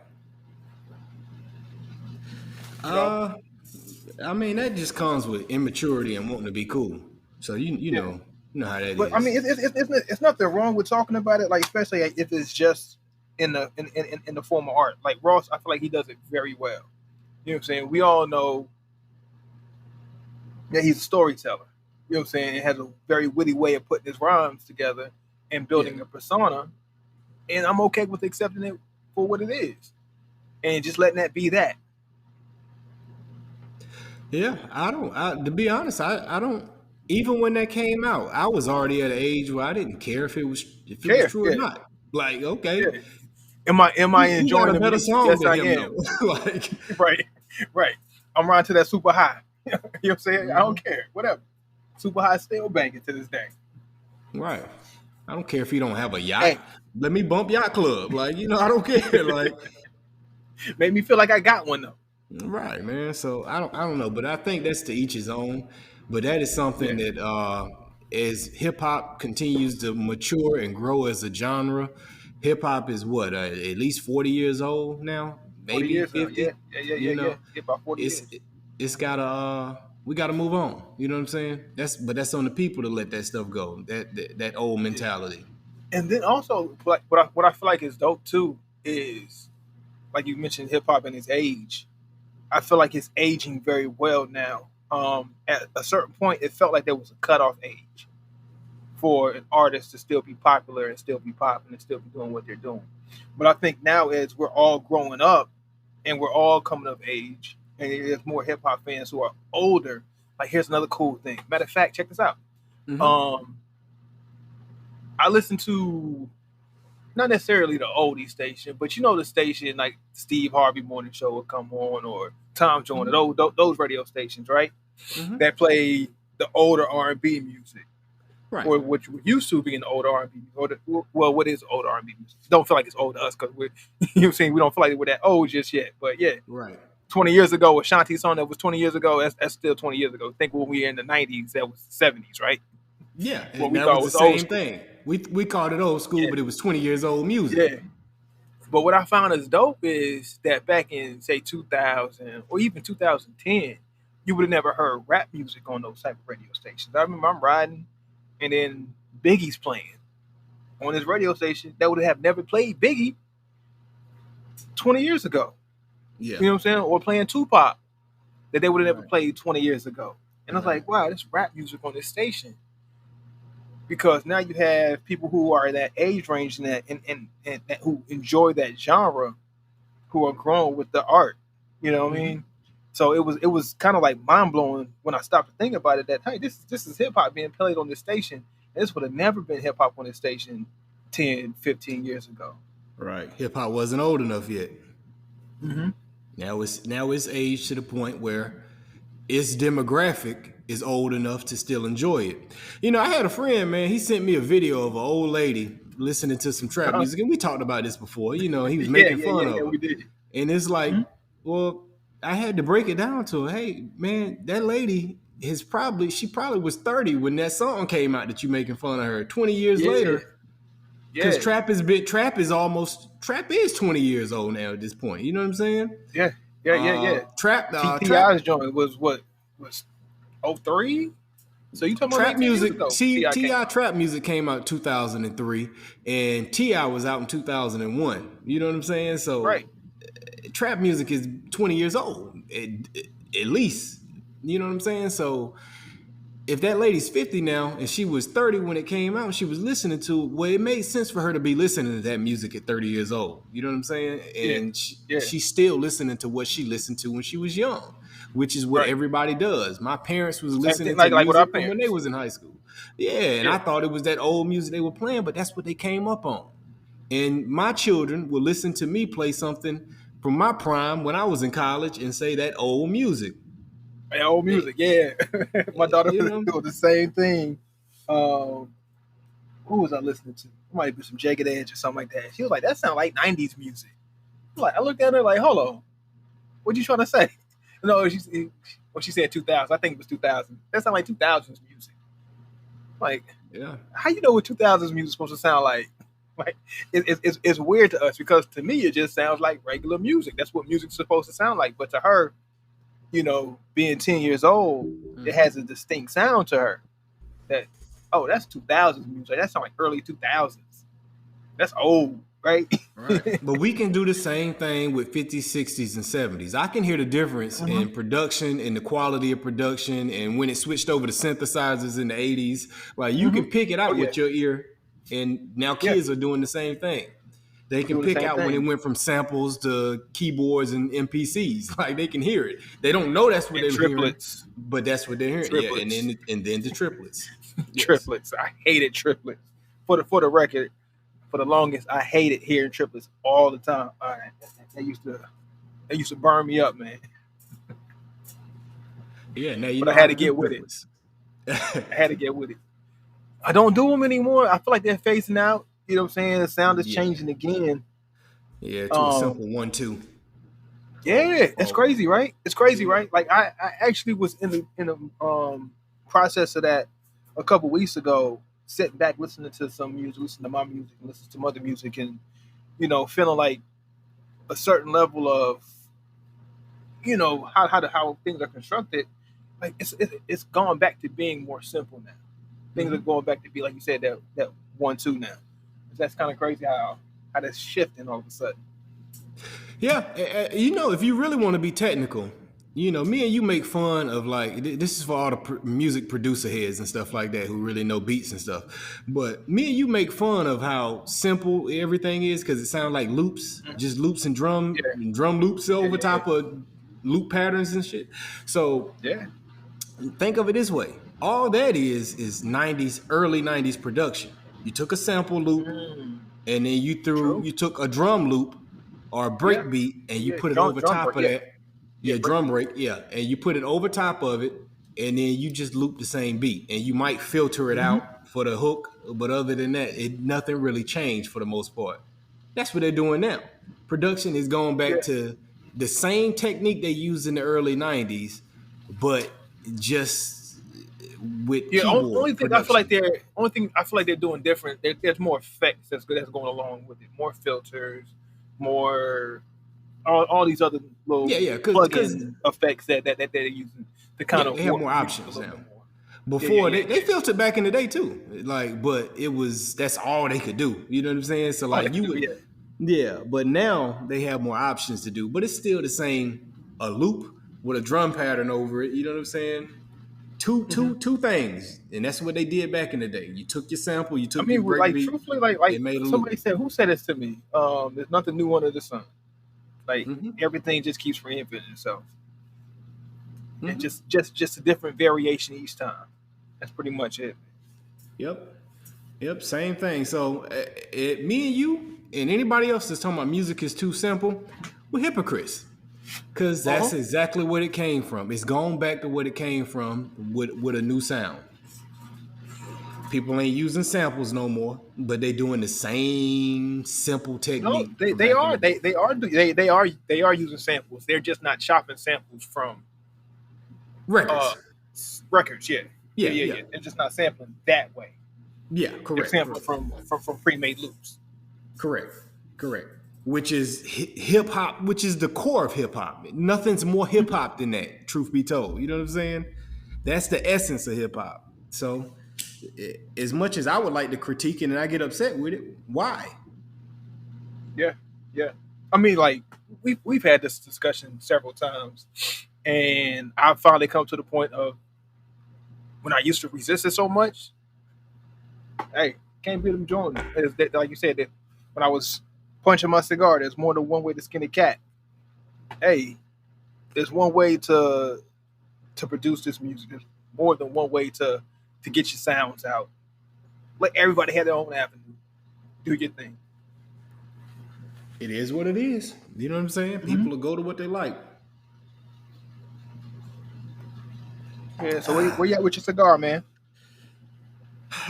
You know? I mean, that just comes with immaturity and wanting to be cool. So Yeah. you know how that But I is. mean, it's nothing wrong with talking about it, like especially if it's just in the form of art. Like Ross, I feel like he does it very well. You know what I'm saying? We all know that he's a storyteller. You know what I'm saying? It has a very witty way of putting his rhymes together and Yeah. building a persona. And I'm okay with accepting it for what it is, and just letting that be that. Yeah, to be honest, I don't. Even when that came out, I was already at an age where I didn't care if it was Care, true or yeah, not. Like, okay, yeah. Am I he got enjoying a the better music? song Yes, than I him am. though. Like, Right, right. I'm riding to that super high. You know what I'm saying? I mhm, don't care. Whatever. Super high still banging to this day. right. I don't care if he don't have a yacht. Hey, Let me bump yacht club. Like, I don't care. Like, made me feel like I got one though. right, man. So I don't know, but I think that's to each his own. But that is something Yeah, that as hip hop continues to mature and grow as a genre, hip hop is what at least 40 years old now, 40 maybe years now. Yeah, 50. yeah, yeah, yeah, You yeah. know, Yeah, about 40 it's years. it's gotta we gotta move on. You know what I'm saying? That's on the people to let that stuff go. That old Yeah. mentality. And then also, like what I feel like is dope too is like you mentioned hip hop and its age. I feel like it's aging very well now. At a certain point, it felt like there was a cutoff age for an artist to still be popular and still be popping and still be doing what they're doing. But I think now, as we're all growing up and we're all coming of age, and there's more hip hop fans who are older. Like, here's another cool thing. Matter of fact, check this out. Hmm. Um, I listen to not necessarily the oldie station, but the station like Steve Harvey Morning Show would come on, or Tom Joyner, Hmm. those radio stations, right? Hmm. That play the older R&B music, Right. or which used to be in the older R&B, what is older R&B music? Don't feel like it's old to us because we're, saying we don't feel like we're that old just yet. But yeah, Right. 20 years ago, Ashanti's song that was 20 years ago, that's still 20 years ago. Think when we were in the 90s, that was 70s, right? Yeah, What and we that was thought the was old same school. thing. We called it old school, Yeah, but it was 20 years old music. yeah. But what I found is dope is that back in say 2000 or even 2010, you would have never heard rap music on those type of radio stations. I remember I'm riding, and then Biggie's playing on his radio station that would have never played Biggie 20 years ago. Yeah. You know what I'm saying? Or playing Tupac that they would have never Right. played 20 years ago. And I was Right. like, wow, this rap music on this station. Because now you have people who are that age range and who enjoy that genre, who are grown with the art. You know what I Hmm. mean? So it was kind of like mind blowing when I stopped to think about it. That hey, this is hip hop being played on this station. And this would have never been hip hop on this station 10, 15 years ago. Right. Hip hop wasn't old enough yet. Mm-hmm. Now it's aged to the point where its demographic is old enough to still enjoy it. I had a friend, man. He sent me a video of an old lady listening to some trap Uh-huh. music, and we talked about this before. He was Yeah, making yeah, fun yeah, of yeah. her, We did. and it's like, Mm-hmm. well, I had to break it down to her. Hey, man, that lady she probably was 30 when that song came out that you making fun of her. 20 years Yeah, later, because yeah, trap is 20 years old now at this point. You know what I'm saying? yeah, yeah, yeah, yeah. Trap TTI's joint was what was '03. So you talking about Trap 19 years music, ago? Ti came Ti out. trap music came out 2003, and Ti was out in 2001. You know what I'm saying? Right. So trap music is 20 years old at least. You know what I'm saying? So if that lady's 50 now and she was 30 when it came out, and she was listening to it, well, it made sense for her to be listening to that music at 30 years old. You know what I'm saying? Yeah, And yeah. she's still listening to what she listened to when she was young, which is what Right. everybody does. My parents was Same thing. listening to Like with our music from when they parents. was in high school. Yeah, and Yeah. I thought it was that old music they were playing, but that's what they came up on. And my children will listen to me play something from my prime when I was in college and say that old music. And old They, music. Yeah. My daughter you was know, doing the same thing. Um, who was I listening to? It might be some Jagged Edge or something like that. She was like, "That sounds like '90s music." I looked at her like, "Hold on, what you trying to say?" No, when she said 2000, I think it was 2000. That sounds like 2000s music. Like, Yeah. how you know what 2000s music is supposed to sound like? Like, it's weird to us because to me it just sounds like regular music. That's what music's supposed to sound like. But to her, being 10 years old, it has a distinct sound to her. That that's 2000s music. That sounds like early 2000s. That's old, right? Right. But we can do the same thing with 50s, 60s, and 70s. I can hear the difference in production and the quality of production and when it switched over to synthesizers in the 80s. Like you can pick it Oh out yeah, with your ear. And now yeah. kids are doing the same thing. They can Doing the pick same out when it thing. went from samples to keyboards and MPCs. Like they can hear it. They don't know that's what And they're hearing, triplets, but that's what they're hearing. Yeah, triplets, and then the triplets. Yes. triplets. I hated triplets. For the record, for the longest, I hated hearing triplets all the time. They used to burn me up, man. Yeah, now you But know I how had to to do get with it. triplets. I had to get with it. I don't do them anymore. I feel like they're phasing out. You know what I'm saying? The sound is Yeah. changing again. Yeah, to a simple 1-2. Yeah, it's Oh, crazy, right? It's crazy, yeah. right? Like I actually was in the process of that a couple weeks ago, sitting back listening to some music, listening to my music, listening to some other music, and feeling like a certain level of how things are constructed. Like it's gone back to being more simple now. Things are going back to be like you said that 1-2 now. That's kind of crazy how that's shifting all of a sudden. Yeah, if you really want to be technical, me and you make fun of like this is for all the music producer heads and stuff like that who really know beats and stuff. But me and you make fun of how simple everything is because it sounds like loops, just loops and Yeah, drum loops yeah, over yeah, top of loop patterns and shit. So yeah. think of it this way: all that is '90s, early '90s production. You took a sample loop Mm, and then true. you took a drum loop or a Yeah, break beat and you yeah. put it Drum, over drum top break. of Yeah, that. yeah. Yeah, drum Breakbeat. break, yeah. And you put it over top of it, and then you just loop the same beat. And you might filter it Mm-hmm. out for the hook, but other than that, nothing really changed for the most part. That's what they're doing now. Production is going back Yeah, to the same technique they used in the early '90s, but just with yeah. keyboard production. Only thing I feel like they're doing different. There's more effects that's going along with it. More filters, more all these other Yeah, little yeah, because plug-in effects that they're using to kind yeah, of they have warp more the music a options little now. bit more. Yeah, yeah, Before yeah, they yeah. filtered back in the day too, like, but that's all they could do. You know what I'm saying? So All they like can you do. would, Yeah. yeah. But now they have more options to do, but it's still the same. A loop with a drum pattern over it. You know what I'm saying? Two, Mm-hmm. two, two things, and that's what they did back in the day. You took your sample, you I took your mean, break like beat, truthfully, like and made a loop. somebody said, who said this to me? There's nothing new under the sun. Like Hmm. everything just keeps reinventing itself, and Hmm. just a different variation each time. That's pretty much it. Yep. Yep, same thing. So, me and you and anybody else that's talking about music is too simple, we're hypocrites. Because Uh huh. that's exactly what it came from. It's gone back to what it came from with a new sound. People ain't using samples no more, but they doing the same simple No, technique they, from they back in are the day. they are using samples. They're just not chopping samples from uh Records. records. Yeah, yeah, Yeah, yeah, yeah. yeah. They're just not sampling that way. Yeah, They're correct, sampling correct. from pre-made loops. Correct. Correct. Which is hip hop, which is the core of hip hop. Nothing's more hip hop than that, truth be told. You know what I'm saying? That's the essence of hip hop. So, as much as I would like to critique it and I get upset with it, why? Yeah, yeah. I mean, like we've had this discussion several times, and I finally come to the point of when I used to resist it so much. Hey, can't beat them Jordan. Like you said, that when I was punching my cigar, there's more than one way to skin a cat. Hey, there's one way to produce this music. There's more than one way to get your sounds out. Let everybody have their own avenue. Do your thing. It is what it is. You know what I'm saying? Mm-hmm. People will go to what they like. Yeah. So where you at with your cigar, man?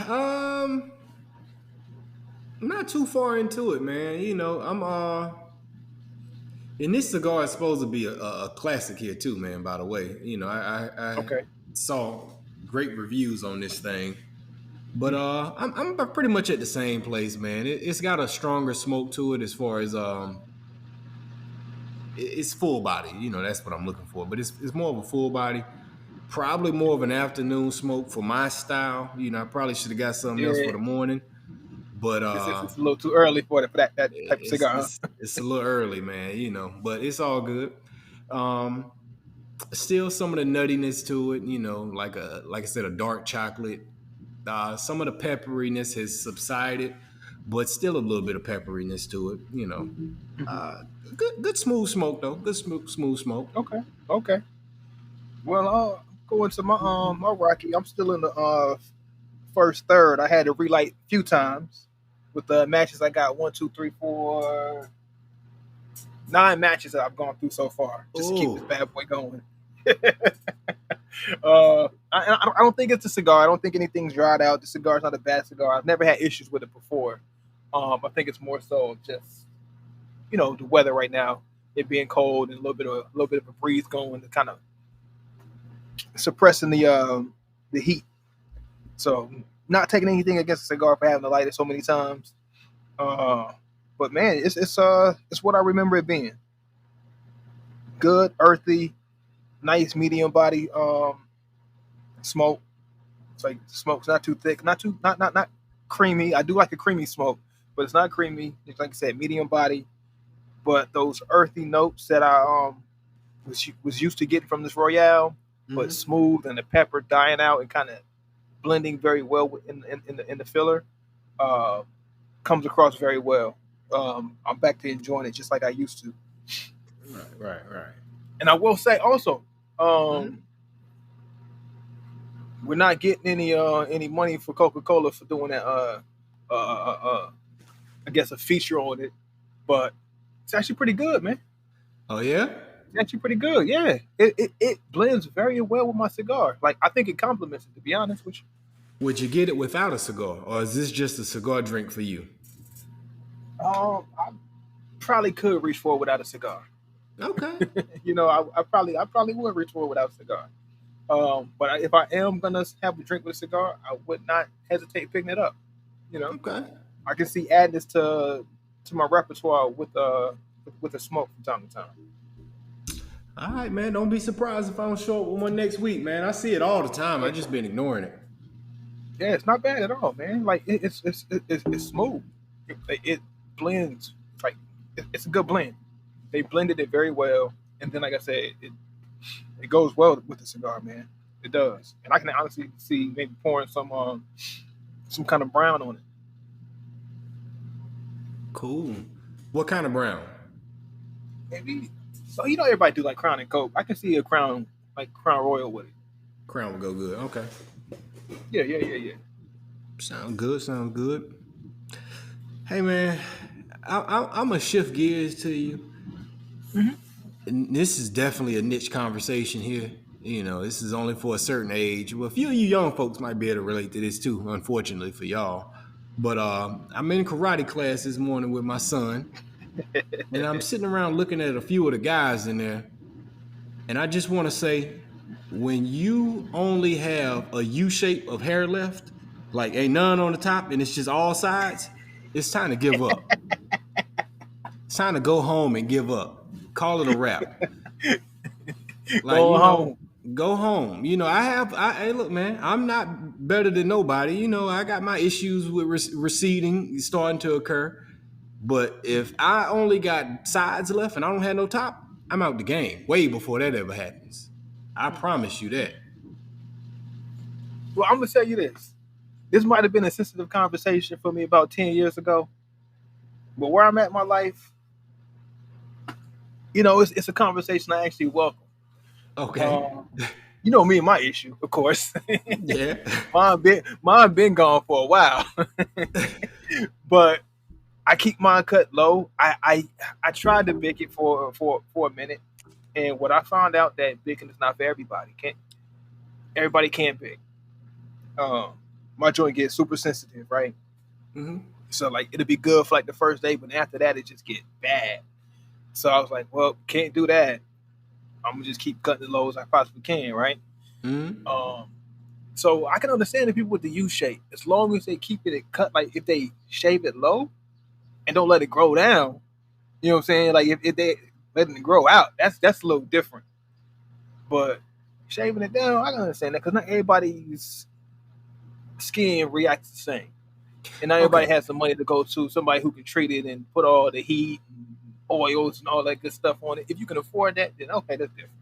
Um, not too far into it, man. I'm And this cigar is supposed to be a classic here too, man. By the way, I Okay. saw great reviews on this thing, but Mhm. I'm pretty much at the same place, man. It's got a stronger smoke to it as far as it's full body. That's what I'm looking for. But it's more of a full body. Probably more of an afternoon smoke for my style. I probably should have got something else for Yeah, the morning, but it's a little too early for that type of it's cigar. it's it's a little early, man. But it's all good. Um, Still some of the nuttiness to it. Like I said, a dark chocolate. Some of the pepperiness has subsided, but still a little bit of pepperiness to it. Mhm. Uh, good smooth smoke though. Good smooth smoke. Okay, okay. Well, I'll go into my Rocky. I'm still in the first third. I had to relight a few times with the matches I got. 1, 2, 3, 4, 9 matches that I've gone through so far. Just to keep this Oh, bad boy going. I don't think it's a cigar. I don't think anything's dried out. The cigar's not a bad cigar. I've never had issues with it before. I think it's more so just the weather right now, it being cold and a little bit of a breeze going to kind of suppressing the heat. So not taking anything against a cigar for having to light it so many times. Uh, but man, it's what I remember it being. Good, earthy, nice medium body smoke. It's like the smoke's not too thick, not creamy. I do like a creamy smoke, but it's not creamy. It's like I said, medium body. But those earthy notes that I was used to getting from this Royale, but hmm smooth and the pepper dying out and kind of blending very well in the filler, uh, comes across very well. I'm back to enjoying it just like I used to. right. And I will say also, hmm um, we're not getting any money for Coca Cola for doing that. I guess a feature on it, but it's actually pretty good, man. Oh yeah. It's actually pretty good. Yeah, it blends very well with my cigar. Like I think it complements it. To be honest with you. Would you get it without a cigar, or is this just a cigar drink for you? I probably could reach for it without a cigar. Okay. I probably would reach for it without a cigar. But if I am gonna have a drink with a cigar, I would not hesitate picking it up. You know, Okay. I can see adding this to my repertoire with the smoke from time to time. All right, man. Don't be surprised if I don't show up with one next week, man. I see it all the time. I just been ignoring it. Yeah, it's not bad at all, man. Like it's smooth. It blends like it's a good blend. They blended it very well, and then like I said, it goes well with the cigar, man. It does, and I can honestly see maybe pouring some kind of brown on it. Cool. What kind of brown? Maybe so. Everybody do like Crown and Coke. I can see a Crown like Crown Royal with it. Crown will go good. Okay. Yeah, yeah, yeah, yeah. Sound good. Sound good. Hey, man. I'm gonna shift gears to you. Hmm. And this is definitely a niche conversation here. This is only for a certain age. Well, a few of you young folks might be able to relate to this too, unfortunately for y'all. But I'm in karate class this morning with my son, and I'm sitting around looking at a few of the guys in there, and I just want to say, when you only have a U shape of hair left, like ain't none on the top, and it's just all sides, it's time to give up. It's time to go home and give up. Call it a wrap. Like, Going home. go home. Hey, look, man, I'm not better than nobody. I got my issues with receding starting to occur. But if I only got sides left and I don't have no top, I'm out the game way before that ever happens. I promise you that. Well, I'm gonna tell you this. This might have been a sensitive conversation for me about 10 years ago, but where I'm at in my life, it's a conversation I actually welcome. Okay. Um, me and my issue, of course. Yeah. mine been gone for a while, but I keep mine cut low. I tried to bake it for a minute, and what I found out that baking is not for everybody. Can't everybody can't bake. Um, my joint gets super sensitive, right? hmm So like it'll be good for like the first day, but after that it just get bad. So I was like, well, can't do that. I'm gonna just keep cutting as low as I possibly can, right? Mm-hmm. So I can understand the people with the U shape as long as they keep it cut. Like if they shave it low and don't let it grow down, you know what I'm saying? Like if they letting it grow out, that's a little different. But shaving it down, I can understand that because not everybody's skin reacts the same, and not everybody Okay. has the money to go to somebody who can treat it and put all the heat, and oils, and all that good stuff on it. If you can afford that, then okay, that's different.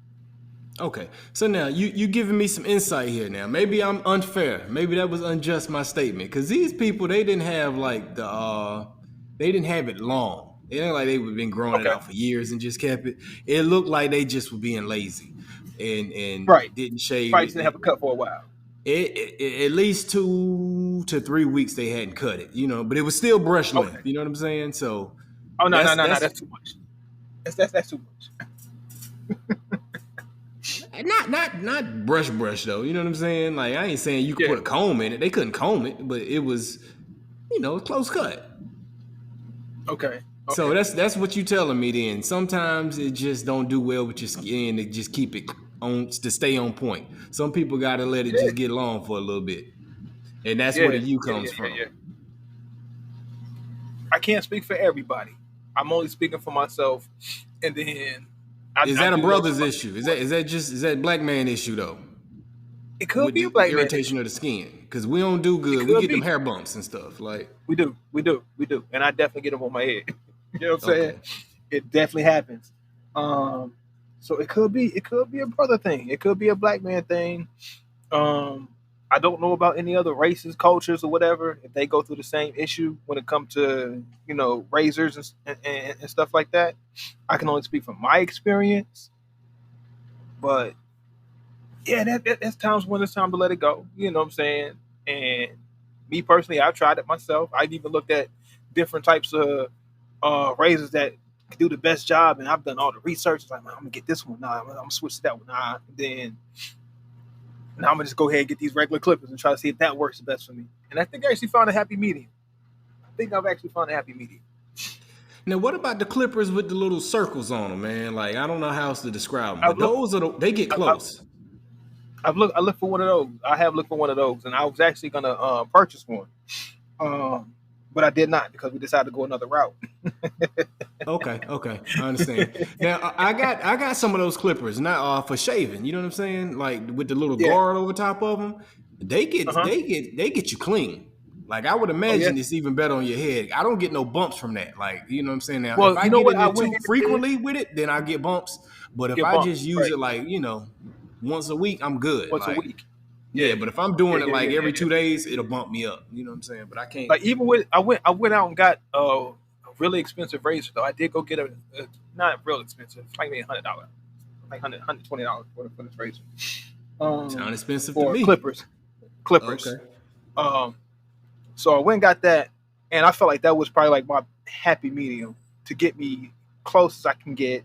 Okay. So now you giving me some insight here. Now maybe I'm unfair. Maybe that was unjust my statement because these people they didn't have like they didn't have it long. It ain't like they've been growing it Okay, out for years and just kept it. It looked like they just were being lazy and right. didn't shave Probably it. didn't have a cut for a while. At least 2 to 3 weeks they hadn't cut it, but it was still brush Okay. length. You know what I'm saying? So Oh no, no, that's no, no, that's that's too much. That's too much. not brush though. You know what I'm saying? Like I ain't saying you could Yeah. put a comb in it. They couldn't comb it, but it was close cut. Okay. So Okay. that's what you telling me then. Sometimes it just don't do well with your skin to just keep it on to stay on point. Some people gotta let it Yeah. just get long for a little bit. And that's where Yeah. the U Yeah. Yeah. comes Yeah. from. Yeah. I can't speak for everybody. I'm only speaking for myself, and then Is I that a do know brother's somebody. issue? Is that black man issue though? It could With be a the black man irritation issue. of the skin. Because we don't do It good. We could get them be. hair bumps and stuff. Like, We do, and I definitely get them on my head. You know what I'm saying? okay. It definitely happens. Um, so it could be a brother thing. It could be a black man thing. Um, I don't know about any other races, cultures, or whatever if they go through the same issue when it comes to razors and stuff like that. I can only speak from my experience, but yeah, that's times when it's time to let it go. You know what I'm saying? And me personally, I've tried it myself. I've even looked at different types of razors that can do the best job, and I've done all the research. It's like, man, I'm gonna get this one. Nah, I'm gonna switch to that one. Nah, then now I'm gonna just go ahead and get these regular clippers and try to see if that works the best for me. And I think I actually found a happy medium. I think I've actually found a happy medium. Now, what about the clippers with the little circles on them, man? Like, I don't know how else to describe them, I've but looked. they get I, close. I looked for one of those. I have looked for one of those, and I was actually gonna purchase one, um, but I did not because we decided to go another route. Okay, I understand. Now, I got some of those clippers, not for shaving. You know what I'm saying? Like with the little Yeah. guard over top of them, they Uh get huh. they get they get you clean. Like I would Oh yeah. imagine it's even better on your head. I don't get no bumps from that. Like you know what I'm saying. Now, if Well, I you know get what? in I there went too ahead and did frequently with it, then I get bumps. But if get I just bumps use right it like once a week, I'm good. once a Like week. yeah, Yeah. but if I'm Yeah. doing it Yeah. like Yeah. Yeah. every Yeah. 2 days, it'll bump me up. You know what I'm saying? But I can't. Like even with I went out and got a really expensive razor though. I did go get a not real expensive, like maybe $100, like $120 for this razor. Sound expensive to For me. clippers, Okay. clippers. Um, so I went and got that, and I felt like that was probably like my happy medium to get me close as I can get,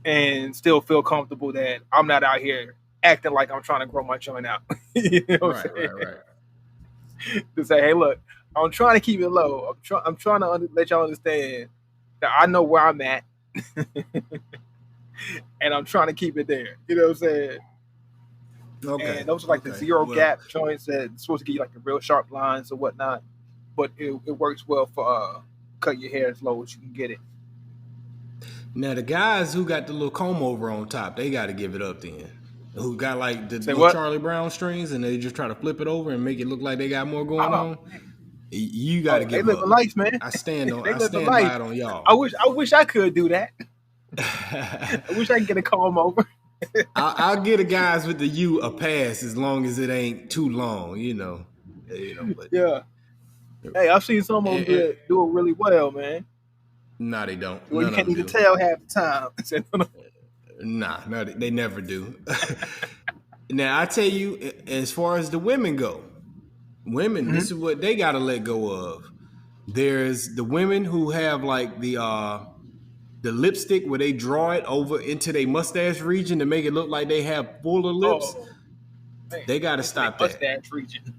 and still feel comfortable that I'm not out here acting like I'm trying to grow my joint out. You know what I'm saying? Right. To say, hey, look, I'm trying to keep it low. I'm trying to let y'all understand that I know where I'm at, and I'm trying to keep it there. You know what I'm saying? And those are like the Okay. zero Well, gap joints that's supposed to give you like the real sharp lines or whatnot. But it works well for cut your hair as low as you can get it. now the guys who got the little comb over on top, they got to give it up then. Who got like the Say little what? Charlie Brown strings and they just try to flip it over and make it look like they got more going Oh, on. You got to oh, they give live a up. life, man. I stand on. They I live a stand life. by it on I y'all. wish I could do that. I wish I could get a comb over. I'll get the guys with the U a pass as long as it ain't too long. But Yeah. Hey, I've seen some of them and, do it really well, man. nah, they don't. Well, you None of can't them even do. tell half the time. Nah, no, they never do. Now I tell you, as far as the women go, women, this Mhm. is what they got to let go of. There's the women who have like the lipstick where they draw it over into their mustache region to make it look like they have fuller lips. Oh man, They got to into their stop that. mustache region.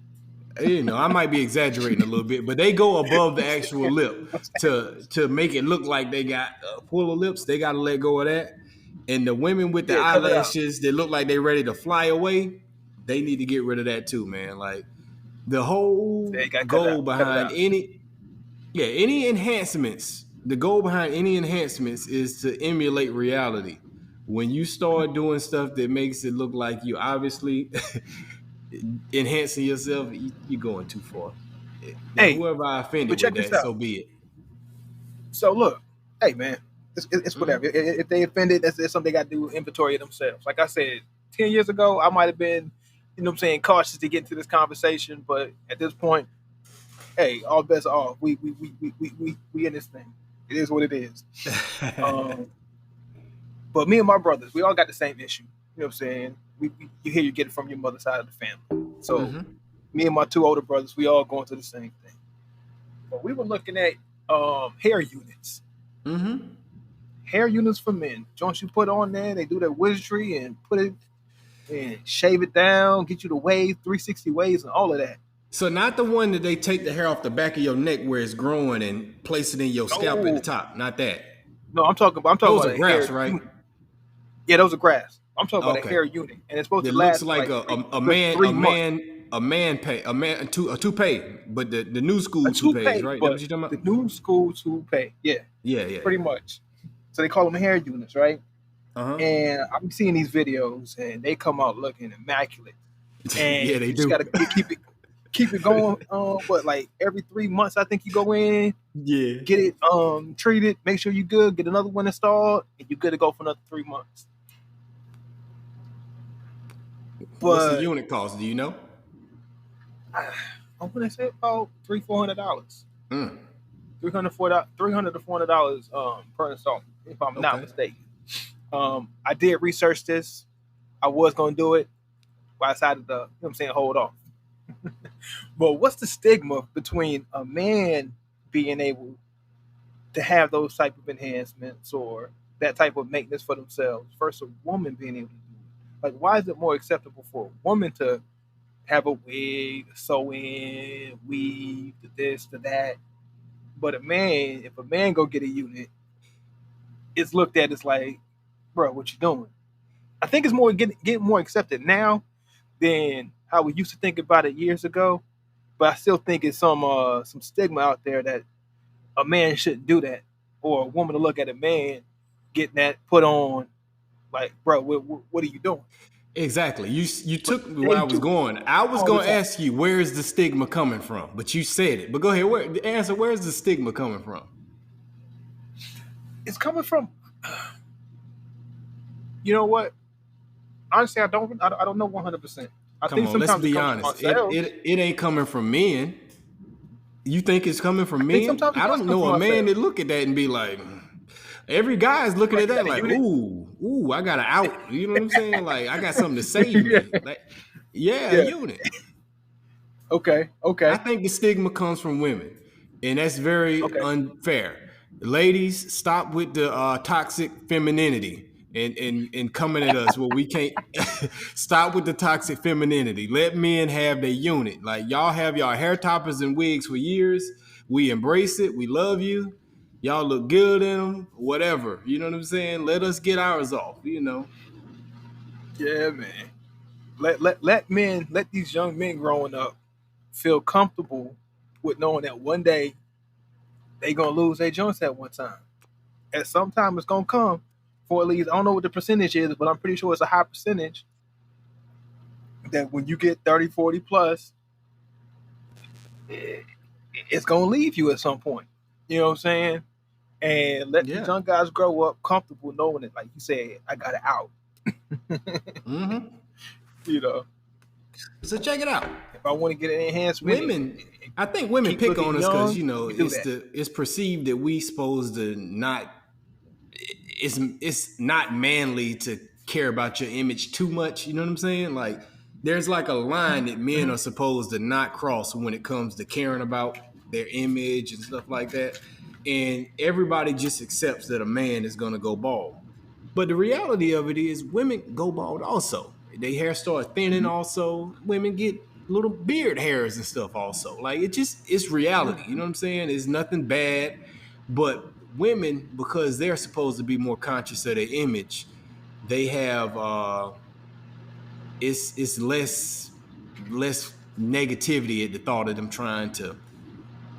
You know, I might be exaggerating a little bit, but they go above the actual lip to make it look like they got fuller lips. They got to let go of that. And the women with the Yeah, cut it out. eyelashes that look like they ready to fly away, they need to get rid of that too, man. Like the whole Yeah, you gotta cut it goal out. Cut it behind out. any enhancements, the goal behind any enhancements is to emulate reality. When you start doing stuff that makes it look like you obviously enhancing yourself, you're going too far. Now, Hey, whoever I offended but with check this that, so out. be it. So look, hey man, it's whatever. Mm-hmm. If they offended, that's something they got to do inventory of themselves. Like I said, 10 years ago, I might have been, you know, what I'm saying, cautious to get into this conversation. But at this point, hey, all bets are off. We in this thing. It is what it is. But me and my brothers, we all got the same issue. You know what I'm saying? You hear you get it from your mother's side of the family. So Mm-hmm. me and my two older brothers, we all going through the same thing. But we were looking at hair units. Mm-hmm. Hair units for men. Joints you put on there, they do their wizardry and put it and shave it down, get you the wave, 360 waves, and all of that. So not the one that they take the hair off the back of your neck where it's growing and place it in your scalp at the No, top. Not that. no, I'm talking Those about are a hair grafts, right? unit. Yeah, those are grass. I'm talking about a Okay. hair unit, and it's supposed to That looks last for like like a good man, 3 months. a toupee, but the new A school toupees, toupee, right? That what but you talking the about? new school toupee. Yeah, Yeah. pretty much. So they call them hair units, right? Uh-huh. And I'm seeing these videos, and they come out looking immaculate. Yeah, And they you just do. gotta keep it going. But like every 3 months, I think you go in, Yeah. get it treated, make sure you're good, get another one installed, and you're good to go for another 3 months. What's the But unit cost? Do you know? I'm gonna say about $300-400. Mm. $300 to $400 per installment, if I'm not Okay. mistaken. I did research this. I was gonna do it, but I decided to, you know what I'm saying, hold off. But what's the stigma between a man being able to have those type of enhancements or that type of maintenance for themselves versus a woman being able to do it? Like, why is it more acceptable for a woman to have a wig, sew in, weave, to this, to that? But a man, if a man go get a unit, it's looked at as like, bro, what you doing? I think it's more getting more accepted now than how we used to think about it years ago. But I still think it's some stigma out there that a man shouldn't do that, or a woman to look at a man getting that put on, like, bro, what are you doing? Exactly. You But took me where they I was do going. I was all the going to time. ask you where is the stigma coming from, but you said it. But go ahead. Where's the stigma coming from? It's coming from, you know what? Honestly, I don't know 100%. I Come think on, let's sometimes it be comes from honest. It ourselves. it it ain't coming from men. You think it's coming I from think men? sometimes it I does don't come know from a man ourselves. that look at that and be like, every guy's looking Bro, at you that got a like, unit? ooh, I got an out. You know what I'm saying? Like, I got something to save Yeah. me. Like, yeah, a Yeah. unit. Okay. I Okay. think the stigma comes from women, and that's very Okay. unfair. Ladies, stop with the toxic femininity and coming at us where we can't stop with the toxic femininity. Let men have their unit. Like y'all have y'all hair toppers and wigs for years. We embrace it. We love you. Y'all look good in them. Whatever. You know what I'm saying? Let us get ours off. You know. Yeah, man. Let these young men growing up feel comfortable with knowing that one day they gonna lose their joints at one time. At some time it's gonna come for at least, I don't know what the percentage is, but I'm pretty sure it's a high percentage that when you get 30, 40 plus, it's gonna leave you at some point. You know what I'm saying? And let these Yeah. young guys grow up comfortable knowing it. Like you said, I got it out. Mm-hmm. You know, So check it out. if I want to get an enhancement Women, I think women keep pick looking on us because young, you know we do that. it's perceived that we supposed to not it's not manly to care about your image too much. You know what I'm saying? Like there's like a line that men are supposed to not cross when it comes to caring about their image and stuff like that. And everybody just accepts that a man is gonna go bald. But the reality of it is women go bald also. Their hair starts thinning also. Women get little beard hairs and stuff also. Like it's reality. You know what I'm saying? It's nothing bad. But women, because they're supposed to be more conscious of their image, they have it's less negativity at the thought of them trying to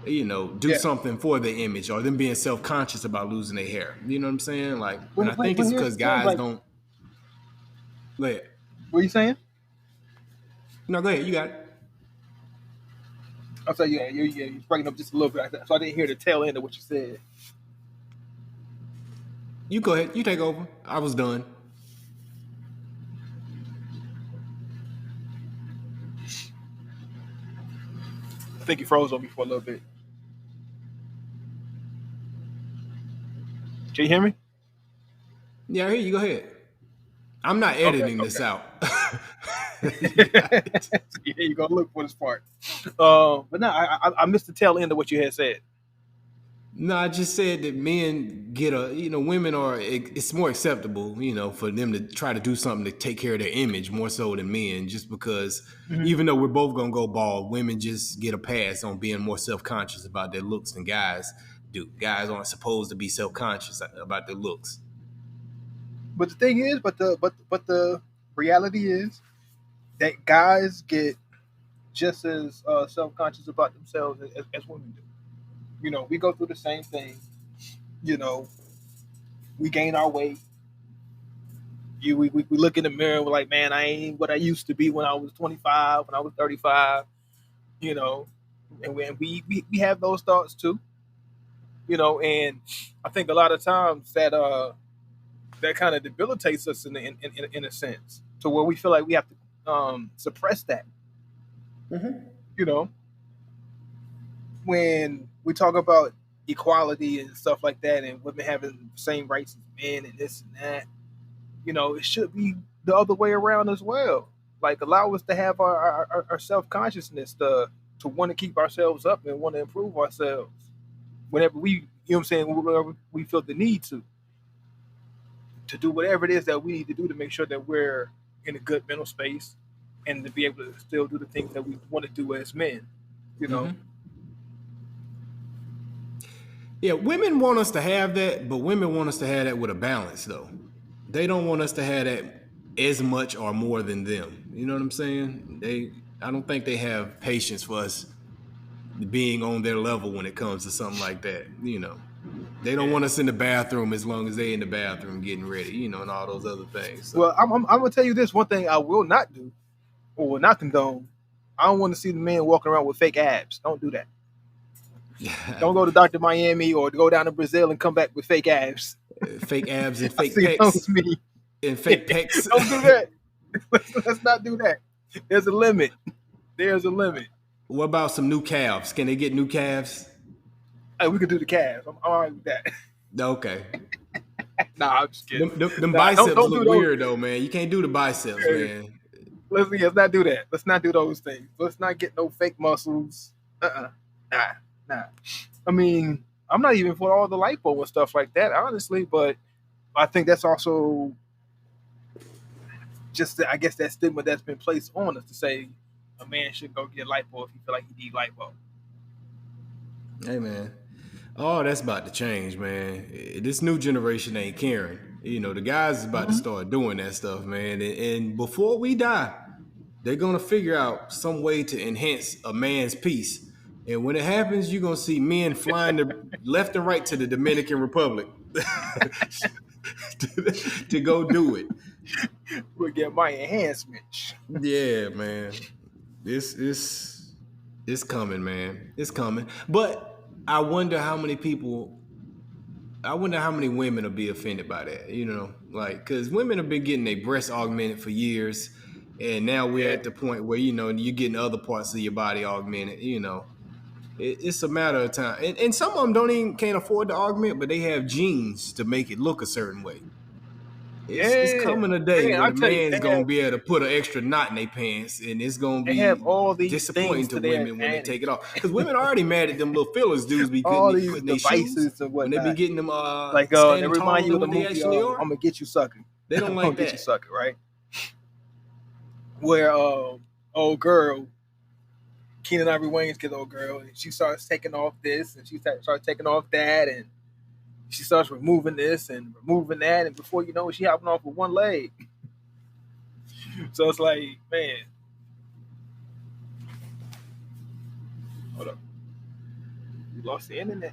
do Yeah. something for their image or them being self-conscious about losing their hair. You know what I'm saying? Like, and I think But it's here's because the thing, guys like, don't. Go ahead. what are you saying? No, go ahead. You got it. I'll tell you, you're breaking up just a little bit, so I didn't hear the tail end of what you said. You go ahead. You take over. I was done. I think you froze on me for a little bit. Can you hear me? Yeah, I hear you. Go ahead. I'm not editing this out. Yeah, you're gonna look for this part. But no, I missed the tail end of what you had said. No, I just said that men get women are, it's more acceptable, for them to try to do something to take care of their image more so than men, just because even though we're both going to go bald, women just get a pass on being more self-conscious about their looks than guys do. Guys aren't supposed to be self-conscious about their looks. But the thing is, but the reality is that guys get just as self-conscious about themselves as women do. We go through the same thing. We gain our weight. We look in the mirror and we're like, man, I ain't what I used to be when I was 25, when I was 35, and we have those thoughts too, and I think a lot of times that kind of debilitates us in a sense, to where we feel like we have to suppress that. When we talk about equality and stuff like that, and women having the same rights as men and this and that, it should be the other way around as well. Like, allow us to have our self-consciousness to want to keep ourselves up and want to improve ourselves whenever whenever we feel the need to do whatever it is that we need to do to make sure that we're in a good mental space and to be able to still do the things that we want to do as men. Yeah, women want us to have that, but women want us to have that with a balance, though. They don't want us to have that as much or more than them. You know what I'm saying? I don't think they have patience for us being on their level when it comes to something like that. They don't want us in the bathroom as long as they in the bathroom getting ready, and all those other things. So. Well, I'm gonna tell you this one thing I will not do, or will not condone. I don't want to see the men walking around with fake abs. Don't do that. Don't go to Dr. Miami or go down to Brazil and come back with fake abs. Fake abs and fake pecs. And fake pecs. Don't do that. Let's not do that. There's a limit. What about some new calves? Can they get new calves? Hey, we could do the calves. I'm all right with that. Okay. Nah, I'm just kidding. Them biceps don't look weird though, man. You can't do the biceps, man. Let's not do that. Let's not do those things. Let's not get no fake muscles. Nah. I mean, I'm not even for all the lipo and stuff like that, honestly, but I think that's also just, I guess, that stigma that's been placed on us to say a man should go get lipo if he feel like he need lipo. Hey, man. Oh, that's about to change, man. This new generation ain't caring. The guys is about to start doing that stuff, man. And before we die, they're going to figure out some way to enhance a man's peace. And when it happens, you're going to see men flying left and right to the Dominican Republic to go do it. We'll get my enhancement. Yeah, man. It's coming, man. It's coming. But I wonder how many women will be offended by that, because women have been getting their breasts augmented for years. And now we're at the point where, you're getting other parts of your body augmented, It's a matter of time. And some of them can't afford to augment, but they have genes to make it look a certain way. It's coming a day where the man's going to be able to put an extra knot in their pants, and it's going to be disappointing to women when they take it off. Because women are already mad at them little fillers dudes be putting their shoes and when they be getting them like they remind you of the movie, I'm going to get you sucking. They don't like that. Get you sucking, right? Where old girl Keenan Ivory Wayans get old girl, and she starts taking off this, and she starts taking off that, and she starts removing this and removing that, and before you know it, she hopping off with one leg. So it's like, man, hold up, we lost the internet.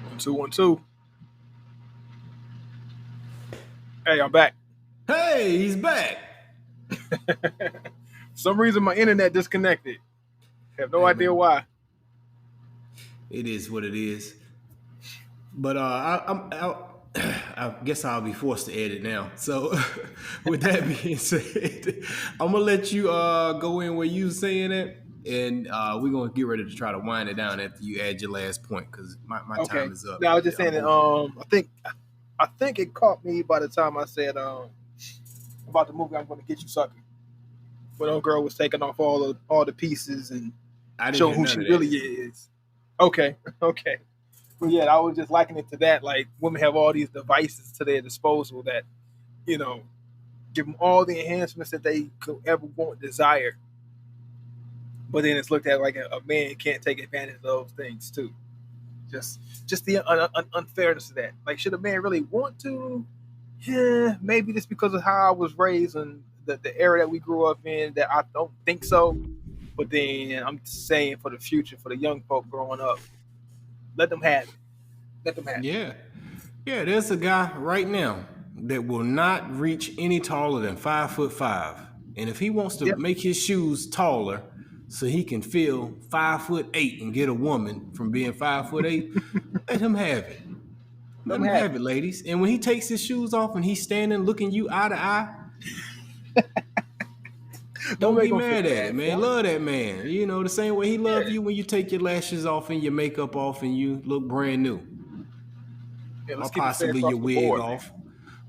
One, two, 1, 2. Hey, I'm back. Hey, he's back. For some reason, my internet disconnected. I have no idea why. It is what it is. But I guess I'll be forced to edit now. So, with that being said, I'm gonna let you go in where you was saying it, and we're gonna get ready to try to wind it down after you add your last point because my time is up. No, I was just saying that. I think it caught me by the time I said about the movie I'm going to get you, sucker. When old girl was taking off all the pieces and showing who she really is. Okay. But yeah, I was just likening it to that. Like, women have all these devices to their disposal that, give them all the enhancements that they could ever want, desire. But then it's looked at like a man can't take advantage of those things too. Just the unfairness of that. Like, should a man really want to? Yeah, maybe just because of how I was raised and the era that we grew up in, that I don't think so. But then I'm saying for the future, for the young folk growing up, let them have it. Yeah. There's a guy right now that will not reach any taller than 5'5", and if he wants to make his shoes taller so he can feel 5'8" and get a woman from being 5'8", let him have it. Let him have it, ladies. And when he takes his shoes off and he's standing looking you eye to eye, don't be mad at it, man. Love that man. The same way he loves you when you take your lashes off and your makeup off and you look brand new. Or possibly your wig off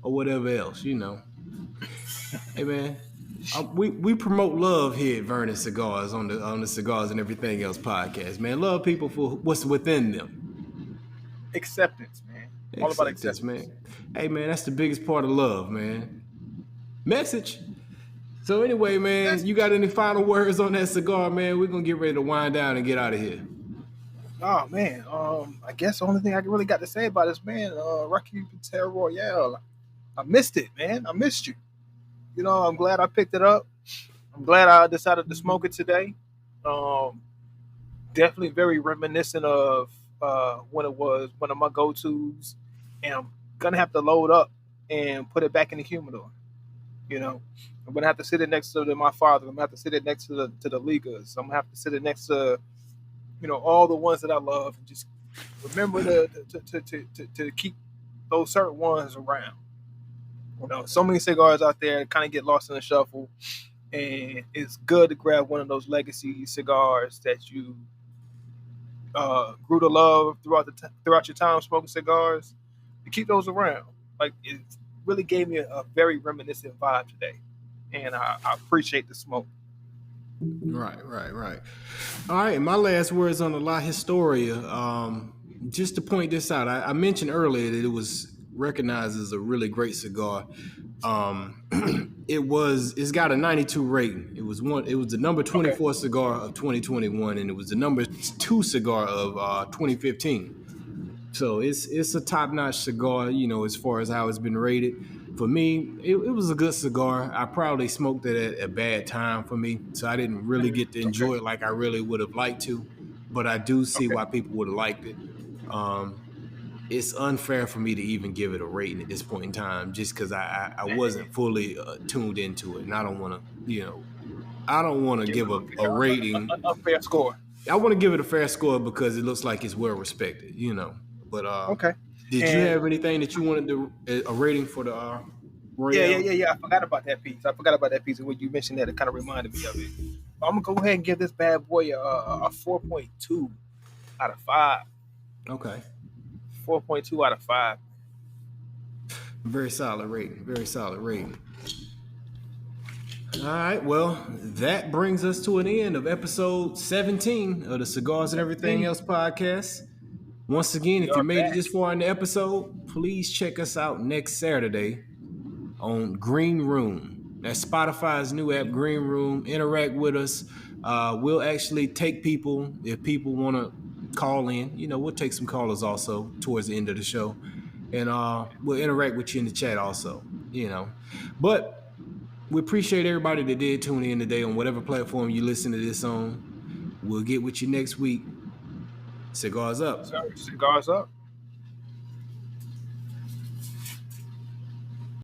or whatever else, Hey, man, we promote love here at Vernon Cigars on the Cigars and Everything Else podcast, man. Love people for what's within them. Acceptance, man. All about acceptance, man. Hey, man, that's the biggest part of love, man. Message. So anyway, man, you got any final words on that cigar, man? We're going to get ready to wind down and get out of here. Oh, man. I guess the only thing I really got to say about this, man, Rocky Patel Royale, I missed it, man. I missed you. I'm glad I picked it up. I'm glad I decided to smoke it today. Definitely very reminiscent of when it was one of my go-tos. And I'm going to have to load up and put it back in the humidor. I'm going to have to sit it next to my father. I'm going to have to sit it next to the Ligas. I'm going to have to sit it next to, all the ones that I love. And just remember to keep those certain ones around. So many cigars out there kind of get lost in the shuffle. And it's good to grab one of those legacy cigars that you grew to love throughout your time smoking cigars. To keep those around. Like, it really gave me a very reminiscent vibe today. And I appreciate the smoke. Right. All right, my last words on the LaHistoria. Just to point this out, I mentioned earlier that it was recognized as a really great cigar. It's got a 92 rating. It was the number 24 cigar of 2021, and it was the number 2 cigar of 2015. So it's a top-notch cigar, as far as how it's been rated. For me, it was a good cigar. I probably smoked it at a bad time for me, so I didn't really get to enjoy it like I really would have liked to. But I do see why people would have liked it. it's unfair for me to even give it a rating at this point in time, just because I wasn't fully tuned into it, and I don't want to, I don't want to give a rating. A fair score. I want to give it a fair score because it looks like it's well respected, But Okay. did you have anything that you wanted to a rating for the Royale? Yeah. I forgot about that piece. And when you mentioned that, it kind of reminded me of it. I'm gonna go ahead and give this bad boy a 4.2 out of 5. Okay. 4.2 out of 5. Very solid rating. Very solid rating. All right. Well, that brings us to an end of episode 17 of the Cigars and Everything Else podcast. Once again, if you made it this far in the episode, please check us out next Saturday on Green Room. That's Spotify's new app, Green Room. Interact with us. We'll actually take people if people want to call in. We'll take some callers also towards the end of the show. And we'll interact with you in the chat also, But we appreciate everybody that did tune in today on whatever platform you listen to this on. We'll get with you next week. Cigars up. Cigars up.